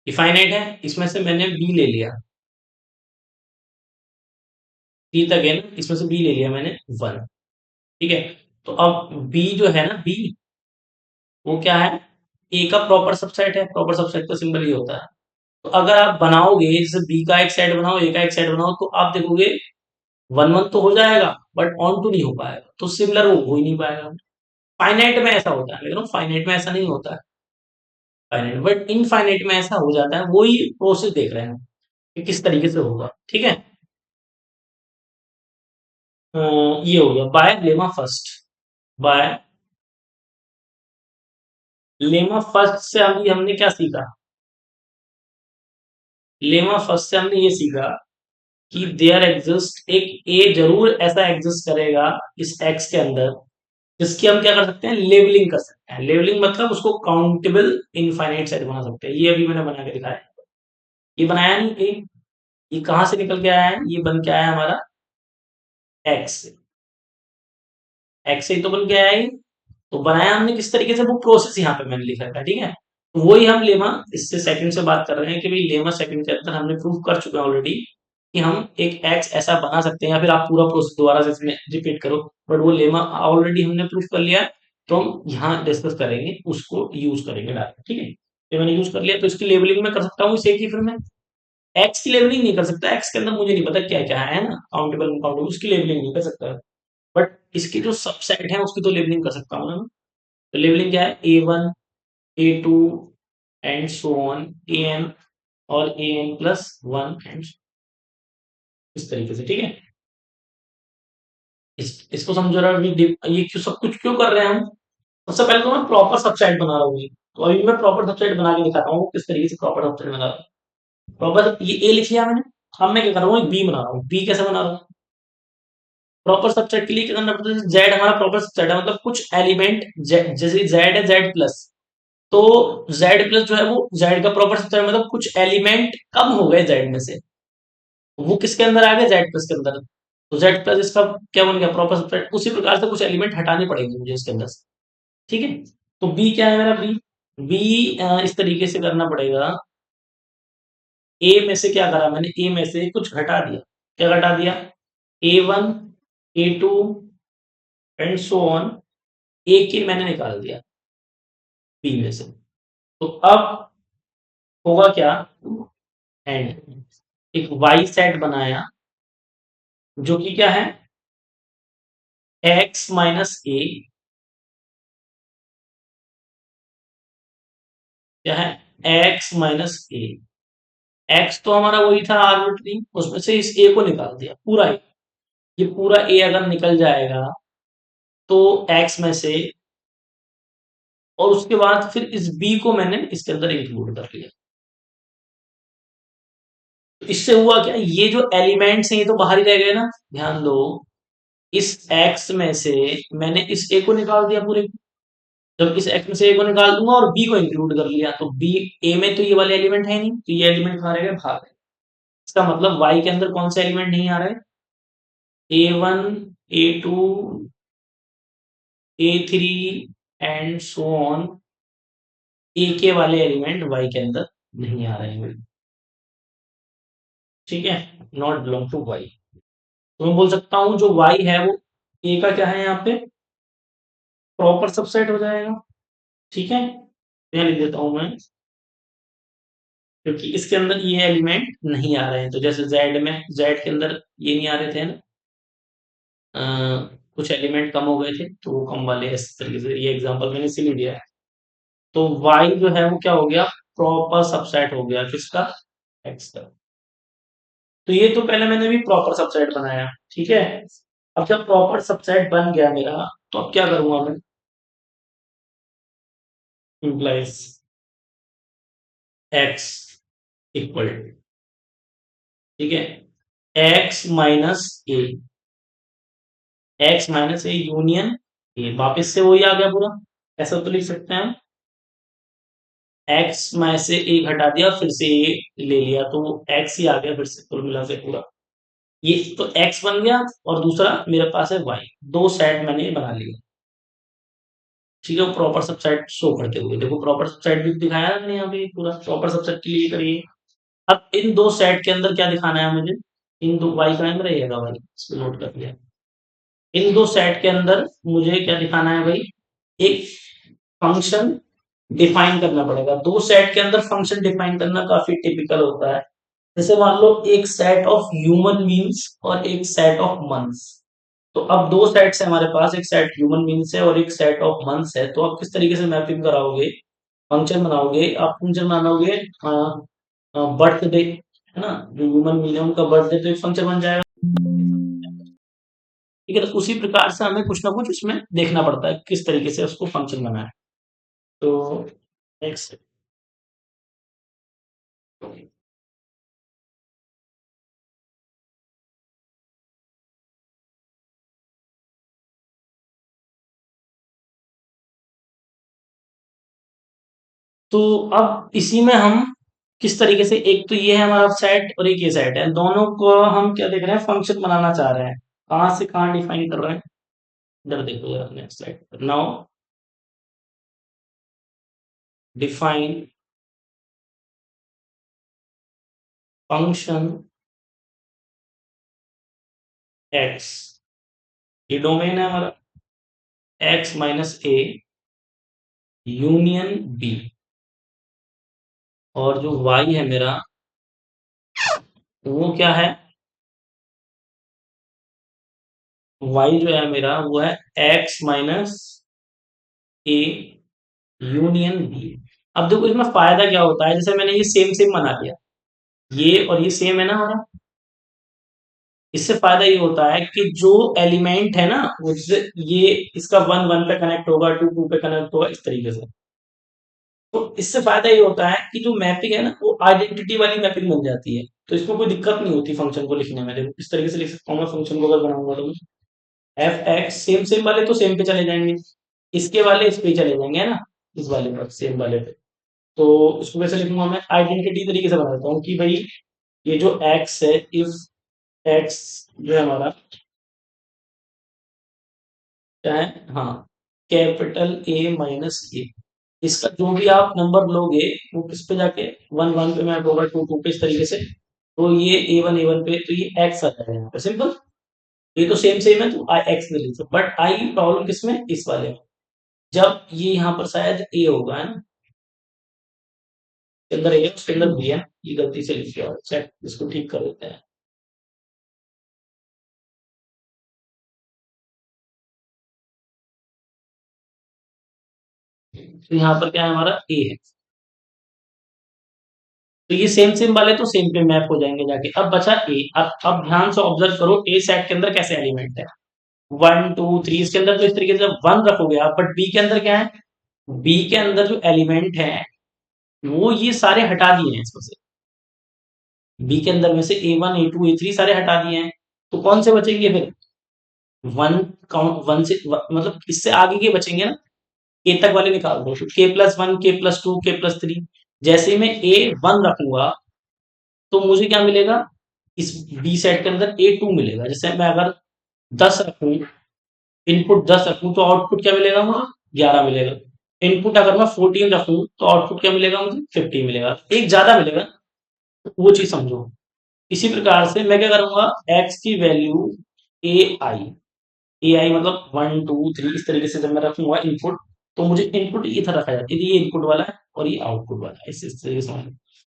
इनफाइनाइट है, इसमें से मैंने बी ले लिया, बी तक है ना, इसमें से बी ले लिया मैंने 1, ठीक है। तो अब बी जो है ना, बी वो क्या है, ए का प्रॉपर सबसेट है, प्रॉपर सबसेट का सिंबल ये होता है। तो अगर आप बनाओगे, जैसे बी का एक सेट बनाओ, ए का एक सेट बनाओ, तो आप देखोगे 1 1 तो हो जाएगा, बट ऑन टू नहीं हो पाएगा, तो सिमिलर वो हो ही नहीं पाएगा। फाइनाइट में ऐसा होता है, लेकिन फाइनाइट में ऐसा नहीं होता है, फाइनाइट बट इनफाइनाइट में ऐसा हो जाता है। वही प्रोसेस देख रहे हैं कि किस तरीके से होगा, ठीक है। ये हो गया by lemma first, by lemma first से अभी हमने क्या सीखा, लेमा फर्स्ट से हमने ये सीखा कि देयर एग्जिस्ट एक ए जरूर ऐसा एग्जिस्ट करेगा इस एक्स के अंदर, जिसकी हम क्या कर सकते हैं, लेबलिंग कर सकते हैं। लेबलिंग मतलब उसको काउंटेबल इनफाइनाइट सेट बना सकते हैं। ये अभी मैंने बना के दिखाया, ये बनाया नहीं ए, ये कहां से निकल के आया है, ये बन के आया है हमारा एक्स से, एक्स से ही तो बन के आया है। तो बनाया हमने किस तरीके से, वो प्रोसेस यहाँ पे मैंने लिखा था, ठीक है। तो वही हम लेमा इससे सेकंड से बात कर रहे हैं कि भाई लेमा सेकंड के अंदर हमने प्रूव कर चुके हैं ऑलरेडी कि हम एक एक्स ऐसा बना सकते हैं, या फिर आप पूरा प्रोसेस दोबारा से इसमें रिपीट करो, बट वो लेमा ऑलरेडी हमने प्रूव कर लिया है। तो हम यहाँ डिस्कस करेंगे, उसको यूज करेंगे डायरेक्ट, ठीक है। तो मैंने यूज कर लिया, तो इसकी लेबलिंग में कर सकता हूँ इसे, की फिर मैं एक्स की लेबलिंग नहीं कर सकता, एक्स के अंदर मुझे नहीं पता क्या क्या है ना, काउंटेबल अनकाउंटेबल, उसकी लेबलिंग नहीं कर सकता, बट इसकी जो सबसेट है उसकी तो लेबलिंग कर सकता हूँ ना। तो लेबलिंग क्या है, A1 A2 and so on an, और an+1 एंड इस तरीके से, ठीक है। इसको समझो रहा अभी, ये क्यों सब कुछ क्यों कर रहे हैं हम। सबसे पहले तो मैं प्रॉपर सबसेट बना रहा हूँ, तो अभी मैं प्रॉपर सबसेट बना के दिखाता हूँ किस तरीके से प्रॉपर सबसेट बना रहा हूँ। प्रॉपर ये ए लिख लिया मैंने, अब मैं क्या कर रहा हूँ, बी बना रहा हूँ। बी कैसे बना रहा हूँ, प्रॉपर सबसेट के लिए क्या करना पड़ता है, जेड हमारा प्रॉपर सबसेट है, मतलब कुछ एलिमेंट, जैसे जेड है Z+, तो Z+ जो है वो जेड का प्रॉपर सबसेट, मतलब कुछ एलिमेंट कम हो गए जेड में से, वो किसके अंदर आ गए, Z+ के अंदर। तो Z+ इसका क्या बन गया, प्रॉपर सबसेट। उसी प्रकार से कुछ एलिमेंट हटाने पड़ेंगे मुझे इसके अंदर से, ठीक है। तो बी क्या है मेरा, बी बी इस तरीके से करना पड़ेगा। ए में से क्या करा मैंने, ए में से कुछ घटा दिया, क्या घटा दिया, A1 A2 and so on, ए के मैंने निकाल दिया बी में से। तो अब होगा क्या, एंड एक वाई सेट बनाया, जो कि क्या है, x-a, क्या है, x-a। एक्स तो हमारा वही था आर्बिट्री, उसमें से इस ए को निकाल दिया पूरा ए। ये पूरा ए अगर निकल जाएगा तो एक्स में से, और उसके बाद फिर इस बी को मैंने इसके अंदर इंक्लूड कर लिया। तो इससे हुआ क्या, ये जो एलिमेंट्स हैं ये तो बाहर ही रह गए ना, ध्यान दो, इस एक्स में से मैंने इस ए को निकाल दिया पूरे। जब इस एक्स में से ए को निकाल दूंगा और बी को इंक्लूड कर लिया, तो बी, ए में तो ये वाले एलिमेंट है नहीं, तो ये एलिमेंट कहाँ रह गए, बाहर। इसका मतलब वाई के अंदर कौन से एलिमेंट नहीं आ रहे, A1 A2 A3 and so on, ए के वाले एलिमेंट वाई के अंदर नहीं आ रहे हैं, ठीक है, नॉट बिलोंग टू वाई। तो मैं बोल सकता हूं जो वाई है वो ए का क्या है, यहाँ पे प्रॉपर सबसेट हो जाएगा, ठीक है। यहाँ लिख देता हूं मैं, क्योंकि इसके अंदर ये एलिमेंट नहीं आ रहे हैं, तो जैसे जेड में, जेड के अंदर ये नहीं आ रहे थे ना, अ, कुछ एलिमेंट कम हो गए थे, तो वो कम वाले इस तरीके से, ये एग्जांपल मैंने इसीलिए दिया है। तो y जो है वो क्या हो गया, प्रॉपर सबसेट हो गया किसका, x का। तो ये तो पहले मैंने भी प्रॉपर सबसेट बनाया, ठीक है। अब जब प्रॉपर सबसेट बन गया मेरा, तो अब क्या करूंगा मैं, इम्प्लाइज x इक्वल, ठीक है, x-a, x-a यूनियन ये वापस से वही आ गया पूरा। ऐसा तो लिख सकते हैं हम, एक्स में से एक हटा दिया फिर से ए ले लिया तो एक्स ही आ गया फिर से कुल मिला के पूरा। ये तो एक्स बन गया और दूसरा मेरे पास है वाई, दो सेट मैंने बना लिए। ठीक है, प्रॉपर सबसेट शो करते हुए देखो, प्रॉपर सबसेट भी दिखाया है मैंने यहाँ पे पूरा प्रॉपर सबसेट के लिए करिए। अब इन दो सेट के अंदर क्या दिखाना है मुझे, इन दो वाई का अंदर रहेगा भाई, इसको नोट कर लिया। इन दो सेट के अंदर मुझे क्या दिखाना है भाई, एक फंक्शन डिफाइन करना पड़ेगा। दो सेट के अंदर फंक्शन डिफाइन करना काफी टिपिकल होता है। जैसे मान लो एक सेट ऑफ ह्यूमन बींग्स और एक सेट ऑफ मंथ्स। तो अब दो सेट्स है हमारे पास, एक सेट ह्यूमन बींग्स है और एक सेट ऑफ मंथ्स है। तो आप किस तरीके से मैपिंग कराओगे, फंक्शन बनाओगे, आप फंक्शन बनाओगे बर्थडे, है ना, जो ह्यूमन बींग है उनका बर्थडे, तो एक फंक्शन बन जाएगा। ठीक है, तो उसी प्रकार से हमें कुछ ना कुछ इसमें देखना पड़ता है किस तरीके से उसको फंक्शन बनाना है। तो नेक्स्ट, तो अब इसी में हम किस तरीके से, एक तो ये है हमारा सेट और एक ये सेट है, दोनों को हम क्या देख रहे हैं, फंक्शन बनाना चाह रहे हैं। कहाँ से कहाँ डिफाइन कर रहे हैं, इधर देखो जरा next slide. Now define function X, ये डोमेन है हमारा, X minus A union B, और जो वाई है मेरा वो क्या है, वाई जो है मेरा वो है X minus A union B. अब देखो इसमें फायदा क्या होता है, जैसे मैंने ये सेम सेम बना लिया, ये और ये सेम है ना हमारा, इससे फायदा ये होता है कि जो एलिमेंट है ना उससे ये, इसका वन वन पे कनेक्ट होगा, टू टू पे कनेक्ट होगा, इस तरीके से। तो इससे फायदा ये होता है कि जो मैपिंग है ना वो आइडेंटिटी वाली मैपिंग बन जाती है, तो इसमें कोई दिक्कत नहीं होती फंक्शन को लिखने में। देखो इस तरीके से लिख सकता हूँ मैं फंक्शन को अगर बनाऊंगा तो, एफ एक्स सेम सेम वाले तो सेम पे चले जाएंगे, इसके वाले इस पे चले जाएंगे, है ना, इस वाले पर सेम वाले पे। तो इसको कैसे लिखूंगा मैं, आइडेंटिटी तरीके से बना देता हूँ कि भाई ये जो एक्स है, इफ एक्स जो है हमारा क्या है, हाँ, कैपिटल ए माइनस ए, इसका जो भी आप नंबर लोगे वो किस पे जाके वन वन पे मैप होगा, टू टू पे, इस तरीके से। तो ये ए वन पे, तो ये एक्स आ जाएगा यहाँ पे, सिंपल। ये तो सेम सेम है तो आई एक्स ले लीजिए, बट आई प्रॉब्लम किसमें, इस वाले में, जब ये यहाँ पर शायद ए होगा, है ना, इसके अंदर ए उसके अंदर बी है, ये गलती से लिख दिया, चेक इसको ठीक कर देते हैं। तो यहाँ पर क्या है हमारा ए है, तो ये सेम सेम वाले तो सेम पे मैप हो जाएंगे जाके। अब बचा ए, अब ध्यान से ऑब्जर्व करो ए सेट के अंदर कैसे एलिमेंट है, वन टू थ्री, इसके अंदर तो इस तरीके से वन रखोगे आप, बट बी के अंदर क्या है, बी के अंदर जो एलिमेंट है वो ये सारे हटा दिए हैं इसमें से, बी के अंदर में से a one A two a three सारे हटा दिए हैं। तो कौन से बचेंगे फिर, वन काउंट, वन से मतलब इससे आगे के बचेंगे ना, ए तक वाले निकाल दो, के प्लस वन, के प्लस टू, के प्लस थ्री। जैसे मैं ए वन रखूंगा तो मुझे क्या मिलेगा, इस बी सेट के अंदर ए टू मिलेगा। जैसे मैं अगर 10 रखूं, इनपुट 10 रखूं तो आउटपुट क्या मिलेगा मुझे, 11 मिलेगा। इनपुट अगर मैं 14 रखूं तो आउटपुट क्या मिलेगा मुझे, 15 मिलेगा, एक ज्यादा मिलेगा। तो वो चीज समझो। इसी प्रकार से मैं क्या करूंगा, एक्स की वैल्यू ए आई, ए आई मतलब वन टू थ्री, इस तरीके से जब मैं रखूंगा इनपुट, तो मुझे इनपुट इधर रखा जाता है, ये इनपुट वाला है और ये आउटपुट वाला है, इस तरीके से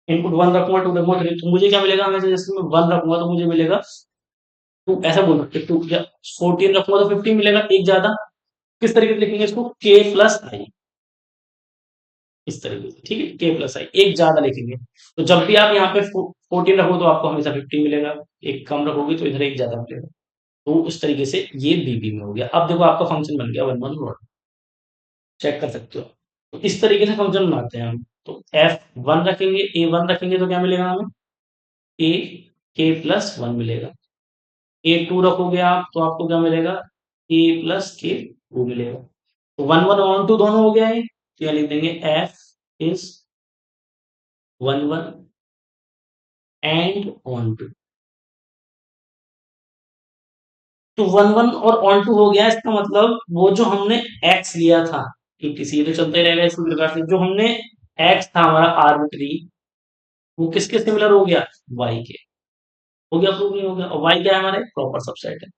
इनपुट वन रखूंगा, टू रखूंगा, थ्री, तो मुझे क्या मिलेगा, मैं जैसे मैं वन रखूंगा तो मुझे मिलेगा टू, ऐसा बोल सकते टू, या 14 रखूंगा तो 15 मिलेगा, एक ज्यादा। किस तरीके से लिखेंगे इसको, के प्लस आई, इस तरीके से, ठीक है, के प्लस आई, एक ज्यादा लिखेंगे। तो जब भी आप यहाँ पे 14 रखो तो आपको हमेशा 15 मिलेगा, एक कम रखोगे तो इधर एक ज्यादा मिलेगा। तो उस तरीके से ये बीबी में हो गया। अब देखो आपका फंक्शन बन गया वन वन वन, चेक कर सकते हो। तो इस तरीके से फंक्शन बनाते हैं हम। तो एफ वन रखेंगे, ए वन रखेंगे तो क्या मिलेगा हमें, ए के प्लस वन मिलेगा। ए टू रखोगे आप तो आपको क्या मिलेगा, ए प्लस के ट्रू मिलेगा। तो 1 1 दोनों हो गया है, तो यहाँ लिख देंगे f is 1 1 and onto. तो 1 1 और ऑन टू हो गया, इसका मतलब वो जो हमने एक्स लिया था, ये तो चलता ही रहेगा इसी प्रकार से, जो हमने एक्स था हमारा आर्बिट्री, वो किसके सिमिलर हो गया, वाई के। हो गया, प्रूव नहीं हो गया। और वाई क्या है, हमारे प्रॉपर सबसेट है।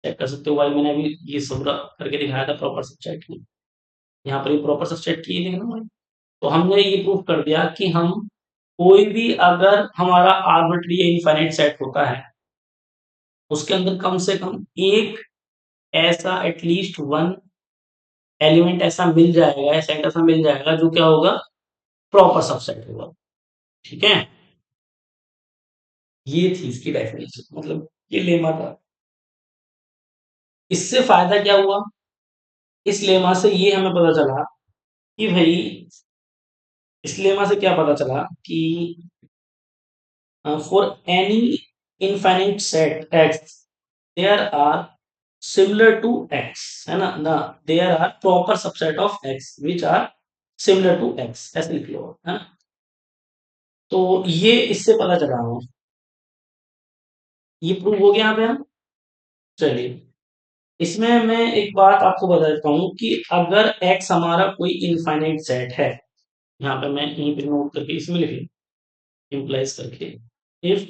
चेक कर सकते हो, वाई मैंने अभी ये सब करके दिखाया था प्रॉपर सबसेट की। यहाँ पर ये प्रॉपर सबसेट की है ना। तो हमने ये प्रूव कर दिया कि हम कोई भी अगर हमारा आर्बिट्री इनफाइनाइट सेट होता है, उसके अंदर कम से कम एक ऐसा एटलीस्ट वन एलिमेंट ऐसा मिल जाएगा, सेट ऐसा मिल जाएगा जो क्या होगा, प्रॉपर सबसेट होगा। ठीक है, ये थी इसकी डेफिनेशन, मतलब ये लेमा था। इससे फायदा क्या हुआ, इस लेमा से ये हमें पता चला कि भाई, इस लेमा से क्या पता चला कि for any infinite set X there are similar to X, है ना ना, there are proper subset of X which are similar to X, ऐसे लिख लो, है ना। तो ये इससे पता चला हमें, ये प्रूव हो गया यहाँ पे हम। चलिए, इसमें मैं एक बात आपको बता देता हूँ कि अगर x हमारा कोई इनफाइनाइट सेट है, यहाँ पे मैं यहीं पे नोट करके इसमें लिख, इम्प्लाइज करके, if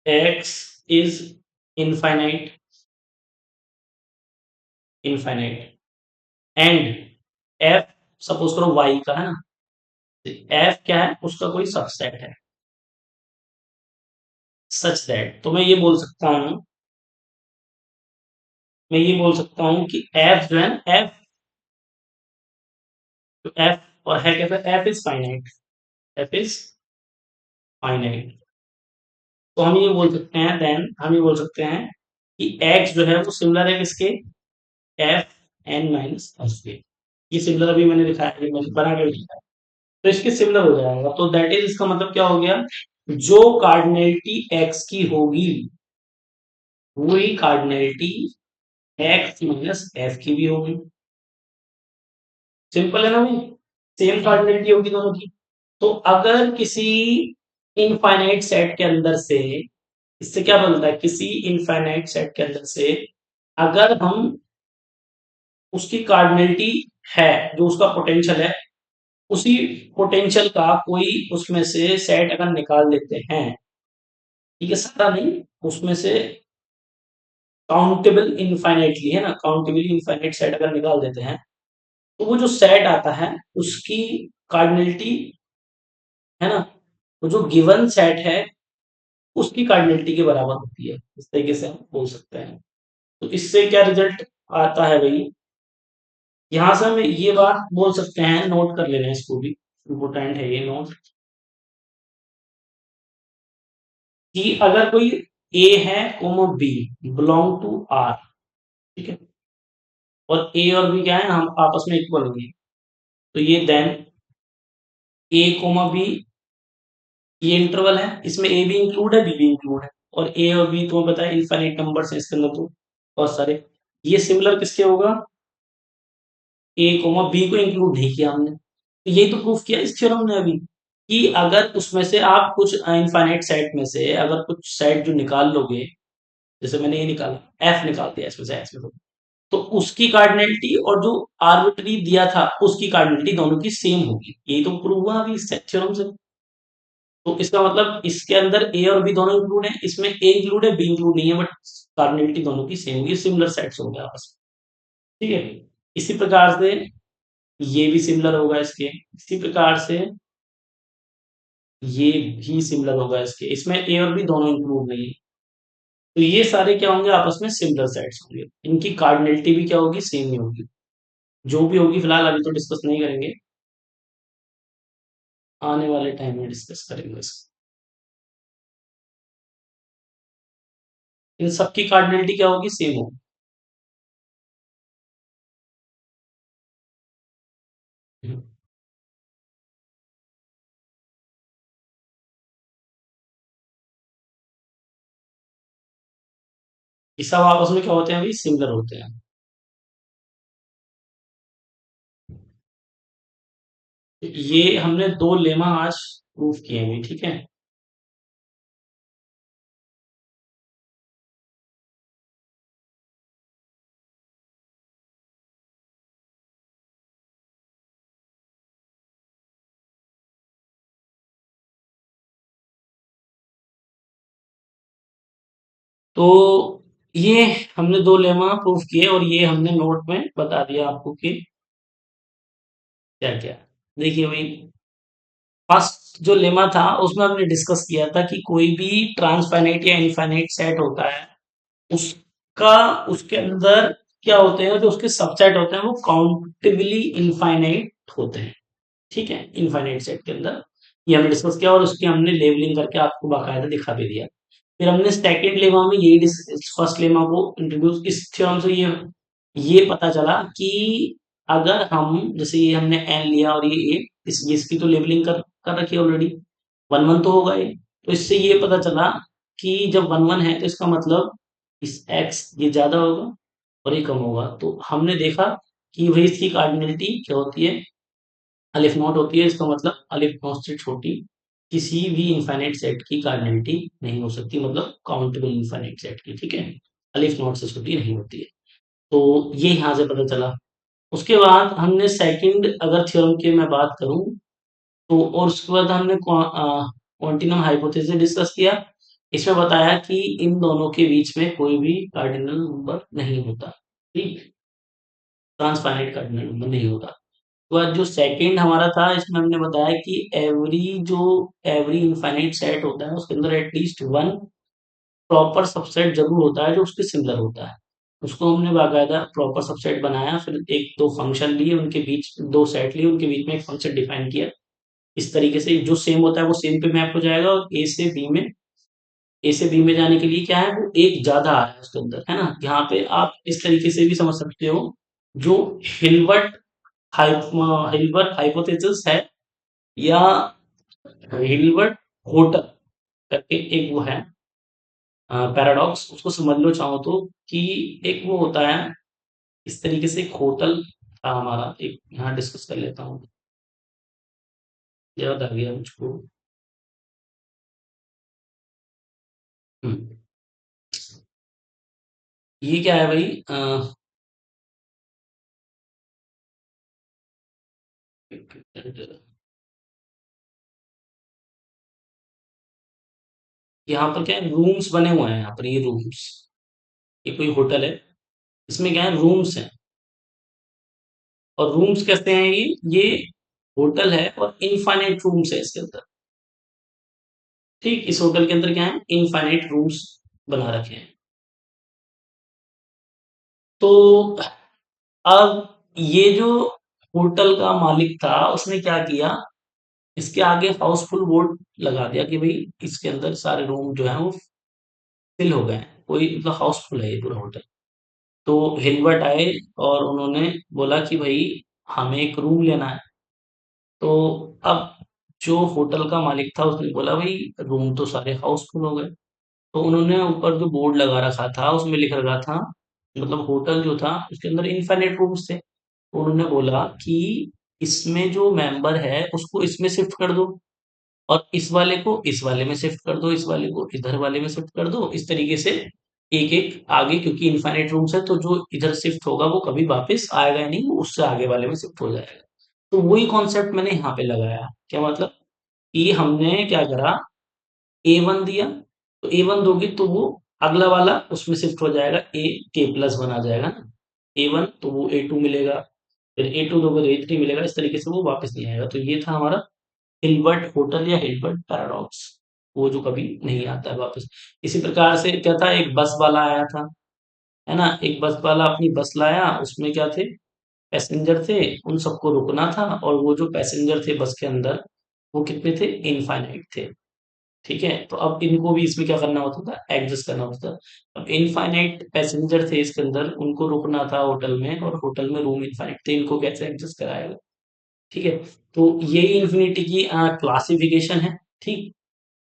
x is infinite, infinite and f suppose करो y का, है ना, f क्या है, उसका कोई सबसेट है, सच दैट, तो मैं ये बोल सकता हूँ कि f जो है, f, तो f और है कैसे, f is finite, f is finite. तो हम ये बोल सकते हैं, देन हम ये बोल सकते हैं कि x जो है वो सिमिलर है किसके, एफ एन माइनस एफ के। ये सिमिलर अभी मैंने दिखाया है, मैंने बना के दिखाया, तो इसके सिमिलर हो जाएगा। तो दैट इज, इसका मतलब क्या हो गया, जो कार्डिनलिटी x की होगी वही कार्डिनलिटी x माइनस एफ की भी होगी। सिंपल है ना भाई, सेम कार्डिनलिटी होगी दोनों की। तो अगर किसी इनफाइनाइट सेट के अंदर से, इससे क्या बनता है, किसी इनफाइनाइट सेट के अंदर से अगर हम उसकी कार्डिनलिटी है, जो उसका पोटेंशियल है, उसी पोटेंशियल का कोई उसमें से सेट अगर निकाल देते हैं, ठीक है, सारा नहीं, उसमें से काउंटेबल इनफाइनाइटली, है ना, काउंटेबल इनफाइनाइट सेट अगर निकाल देते हैं, तो वो जो सेट आता है उसकी कार्डिनलिटी, है ना, वो जो गिवन सेट है उसकी कार्डिनलिटी के बराबर होती है, इस तरीके से हम बोल सकते हैं। तो इससे क्या रिजल्ट आता है भाई, यहां से हम ये बात बोल सकते हैं, नोट कर लेना इसको भी, इंपोर्टेंट है ये नोट, कि अगर कोई ए है comma B belong to R, ठीक है, और ए और बी क्या है, हम आपस में इक्वल होंगे, तो ये देन ए कोमा बी, ये इंटरवल है, इसमें ए भी इंक्लूड है, बी भी इंक्लूड है, और ए और बी तुम्हें पता है इनफाइनाइट नंबर्स है इसके अंदर, तो बहुत सारे, ये सिमिलर किसके होगा, ए कोमा बी को इंक्लूड नहीं किया हमने, तो यही तो प्रूफ किया इस थ्योरम ने अभी, कि अगर उसमें से आप कुछ इनफाइनाइट सेट में से अगर कुछ सेट जो निकाल लोगे, जैसे मैंने ये निकाला, एफ निकाल दिया इसमें से, एफ में, तो उसकी कार्डिनलिटी और जो आर्बिट्री दिया था उसकी कार्डिनलिटी दोनों की सेम होगी, यही तो प्रूव हुआ अभी इस थ्योरम से। तो इसका मतलब इसके अंदर ए और बी दोनों इंक्लूड है, इसमें ए इंक्लूड है, बी इंक्लूड नहीं है, बट कार्डिनलिटी दोनों की सेम होगी, सिमिलर सेट्स होंगे आपस में, ठीक है। इसी प्रकार से ये भी सिमिलर होगा इसके, इसी प्रकार से ये भी सिमिलर होगा इसके, इसमें ए और बी दोनों इंक्लूड नहीं है, तो ये सारे क्या होंगे, आपस में सिमिलर सेट्स होंगे, इनकी कार्डिनलिटी भी क्या होगी, सेम ही होगी, जो भी होगी, फिलहाल अभी तो डिस्कस नहीं करेंगे, आने वाले टाइम में डिस्कस करेंगे इसको। इन सबकी कार्डिनलिटी क्या होगी, सेम होगी। हम्म। ये सब आपस में क्या होते हैं भाई, सिमिलर होते हैं। ये हमने 2 लेमा आज प्रूव किए हैं, ठीक है? तो ये हमने 2 लेमा प्रूव किए और ये हमने नोट में बता दिया आपको कि क्या-क्या। देखिए भाई, फर्स्ट जो लेमा था उसमें हमने डिस्कस किया था कि कोई भी ट्रांसफाइनाइट या इनफाइनाइट सेट होता है, उसका उसके अंदर क्या होते हैं, जो उसके सबसेट होते हैं वो काउंटेबली इनफाइनाइट होते हैं। ठीक है, इनफाइनाइट सेट के अंदर ये हमने डिस्कस किया और उसकी हमने लेबलिंग करके आपको बाकायदा दिखा भी दिया। फिर हमने सेकंड लेमा में यही फर्स्ट लेमा को इंट्रोड्यूस, इस थ्योरम से ये पता चला कि अगर हम जैसे ये हमने एन लिया और ये ए, इसकी तो लेबलिंग कर रखी है ऑलरेडी, वन वन तो होगा ये। तो इससे ये पता चला कि जब वन वन है तो इसका मतलब इस एक्स ये ज्यादा होगा और ये कम होगा। तो हमने देखा कि भाई इसकी कार्डिनलिटी क्या होती है, अलिफ नॉट होती है। इसका मतलब अलिफ नॉट से छोटी किसी भी इनफाइनाइट सेट की कार्डिनलिटी नहीं हो सकती, मतलब काउंटेबल इनफाइनाइट सेट की, ठीक है? अलिफ नॉट से छोटी नहीं होती है। तो ये यहाँ से पता चला। उसके बाद हमने सेकंड अगर थ्योरम की मैं बात करूं, तो और उसके बाद हमने क्वांटिनम हाइपोथेसिस डिस्कस किया। इसमें बताया कि इन दोनों के बीच में कोई भी कार्डिनल नंबर नहीं होता, ठीक, ट्रांसफाइनाइट कार्डिनल नंबर नहीं होता। तो आज जो सेकंड हमारा था इसमें हमने बताया कि एवरी इनफाइनाइट सेट होता है उसके अंदर एटलीस्ट वन प्रॉपर सबसेट जरूर होता है जो उसके सिमिलर होता है। उसको हमने बाकायदा प्रॉपर सबसेट बनाया, फिर एक दो फंक्शन लिए, उनके बीच दो सेट लिए, उनके बीच में एक फंक्शन डिफाइन किया। इस तरीके से जो सेम होता है वो सेम पे मैप हो जाएगा, और ए से बी में जाने के लिए क्या है, वो एक ज्यादा आ रहा है उसके अंदर, है ना? यहाँ पे आप इस तरीके से भी समझ सकते हो, जो हिल्बर्ट हिल्बर्ट हाइपोथेसिस है, या हिल्बर्ट होटल करके एक वो है पैराडॉक्स, उसको समझ लो चाहो तो, कि एक वो होता है इस तरीके से। एक होटल था हमारा, एक यहाँ डिस्कस कर लेता हूँ, याद आ गया मुझको। हम्म, ये क्या है भाई, यहाँ पर क्या है, रूम्स बने हुए हैं यहाँ पर, ये रूम्स, ये कोई होटल है, इसमें क्या है, रूम्स हैं। और रूम्स कैसे हैं, ये होटल है और इनफाइनाइट रूम्स है इसके अंदर। ठीक, इस होटल के अंदर क्या है, इनफाइनाइट रूम्स बना रखे हैं। तो अब ये जो होटल का मालिक था उसने क्या किया, इसके आगे हाउसफुल बोर्ड लगा दिया कि भाई इसके अंदर सारे रूम जो है वो फिल हो गए हैं, कोई मतलब हाउसफुल है ये पूरा होटल। तो हिल्बर्ट आए और उन्होंने बोला कि भाई हमें एक रूम लेना है। तो अब जो होटल का मालिक था उसने बोला भाई रूम तो सारे हाउसफुल हो गए। तो उन्होंने ऊपर जो बोर्ड लगा रखा था उसमें लिख रखा था, मतलब होटल जो था उसके अंदर इनफाइनाइट रूम्स थे। तो उन्होंने बोला कि इसमें जो मेंबर है उसको इसमें शिफ्ट कर दो, और इस वाले को इस वाले में शिफ्ट कर दो, इस वाले को इधर वाले में शिफ्ट कर दो, इस तरीके से एक एक आगे, क्योंकि इनफाइनाइट रूम्स है तो जो इधर शिफ्ट होगा वो कभी वापस आएगा ही नहीं, वो उससे आगे वाले में शिफ्ट हो जाएगा। तो वही कॉन्सेप्ट मैंने यहाँ पे लगाया। क्या मतलब कि हमने क्या करा, ए वन दिया, तो ए वन दोगे तो वो अगला वाला उसमें शिफ्ट हो जाएगा, ए के प्लस वन आ जाएगा ना, ए वन तो वो ए टू मिलेगा, फिर ए टू दोगे तो ए थ्री मिलेगा, इस तरीके से वो वापस नहीं आएगा। तो ये था हमारा हिल्बर्ट होटल या हिल्बर्ट पैराडॉक्स, वो जो कभी नहीं आता है वापस। इसी प्रकार से क्या था, एक बस वाला आया था, है ना? एक बस वाला अपनी बस लाया, उसमें क्या थे, पैसेंजर थे, उन सबको रुकना था, और वो जो पैसेंजर थे बस के अंदर वो कितने थे, इनफाइनाइट थे। ठीक है, तो अब इनको भी इसमें क्या करना होता था, एडजस्ट करना होता था। अब इनफाइनाइट पैसेंजर थे इसके अंदर, उनको रुकना था होटल में, और होटल में रूम इनफाइनाइट थे, इनको कैसे एडजस्ट कराएगा? ठीक है, तो यही इन्फिनिटी की क्लासिफिकेशन है। ठीक,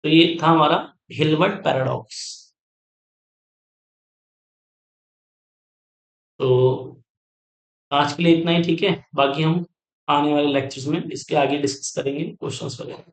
तो ये था हमारा हिल्बर्ट पैराडॉक्स। तो आज के लिए इतना ही, ठीक है? बाकी हम आने वाले लेक्चर्स में इसके आगे डिस्कस करेंगे क्वेश्चंस वगैरह।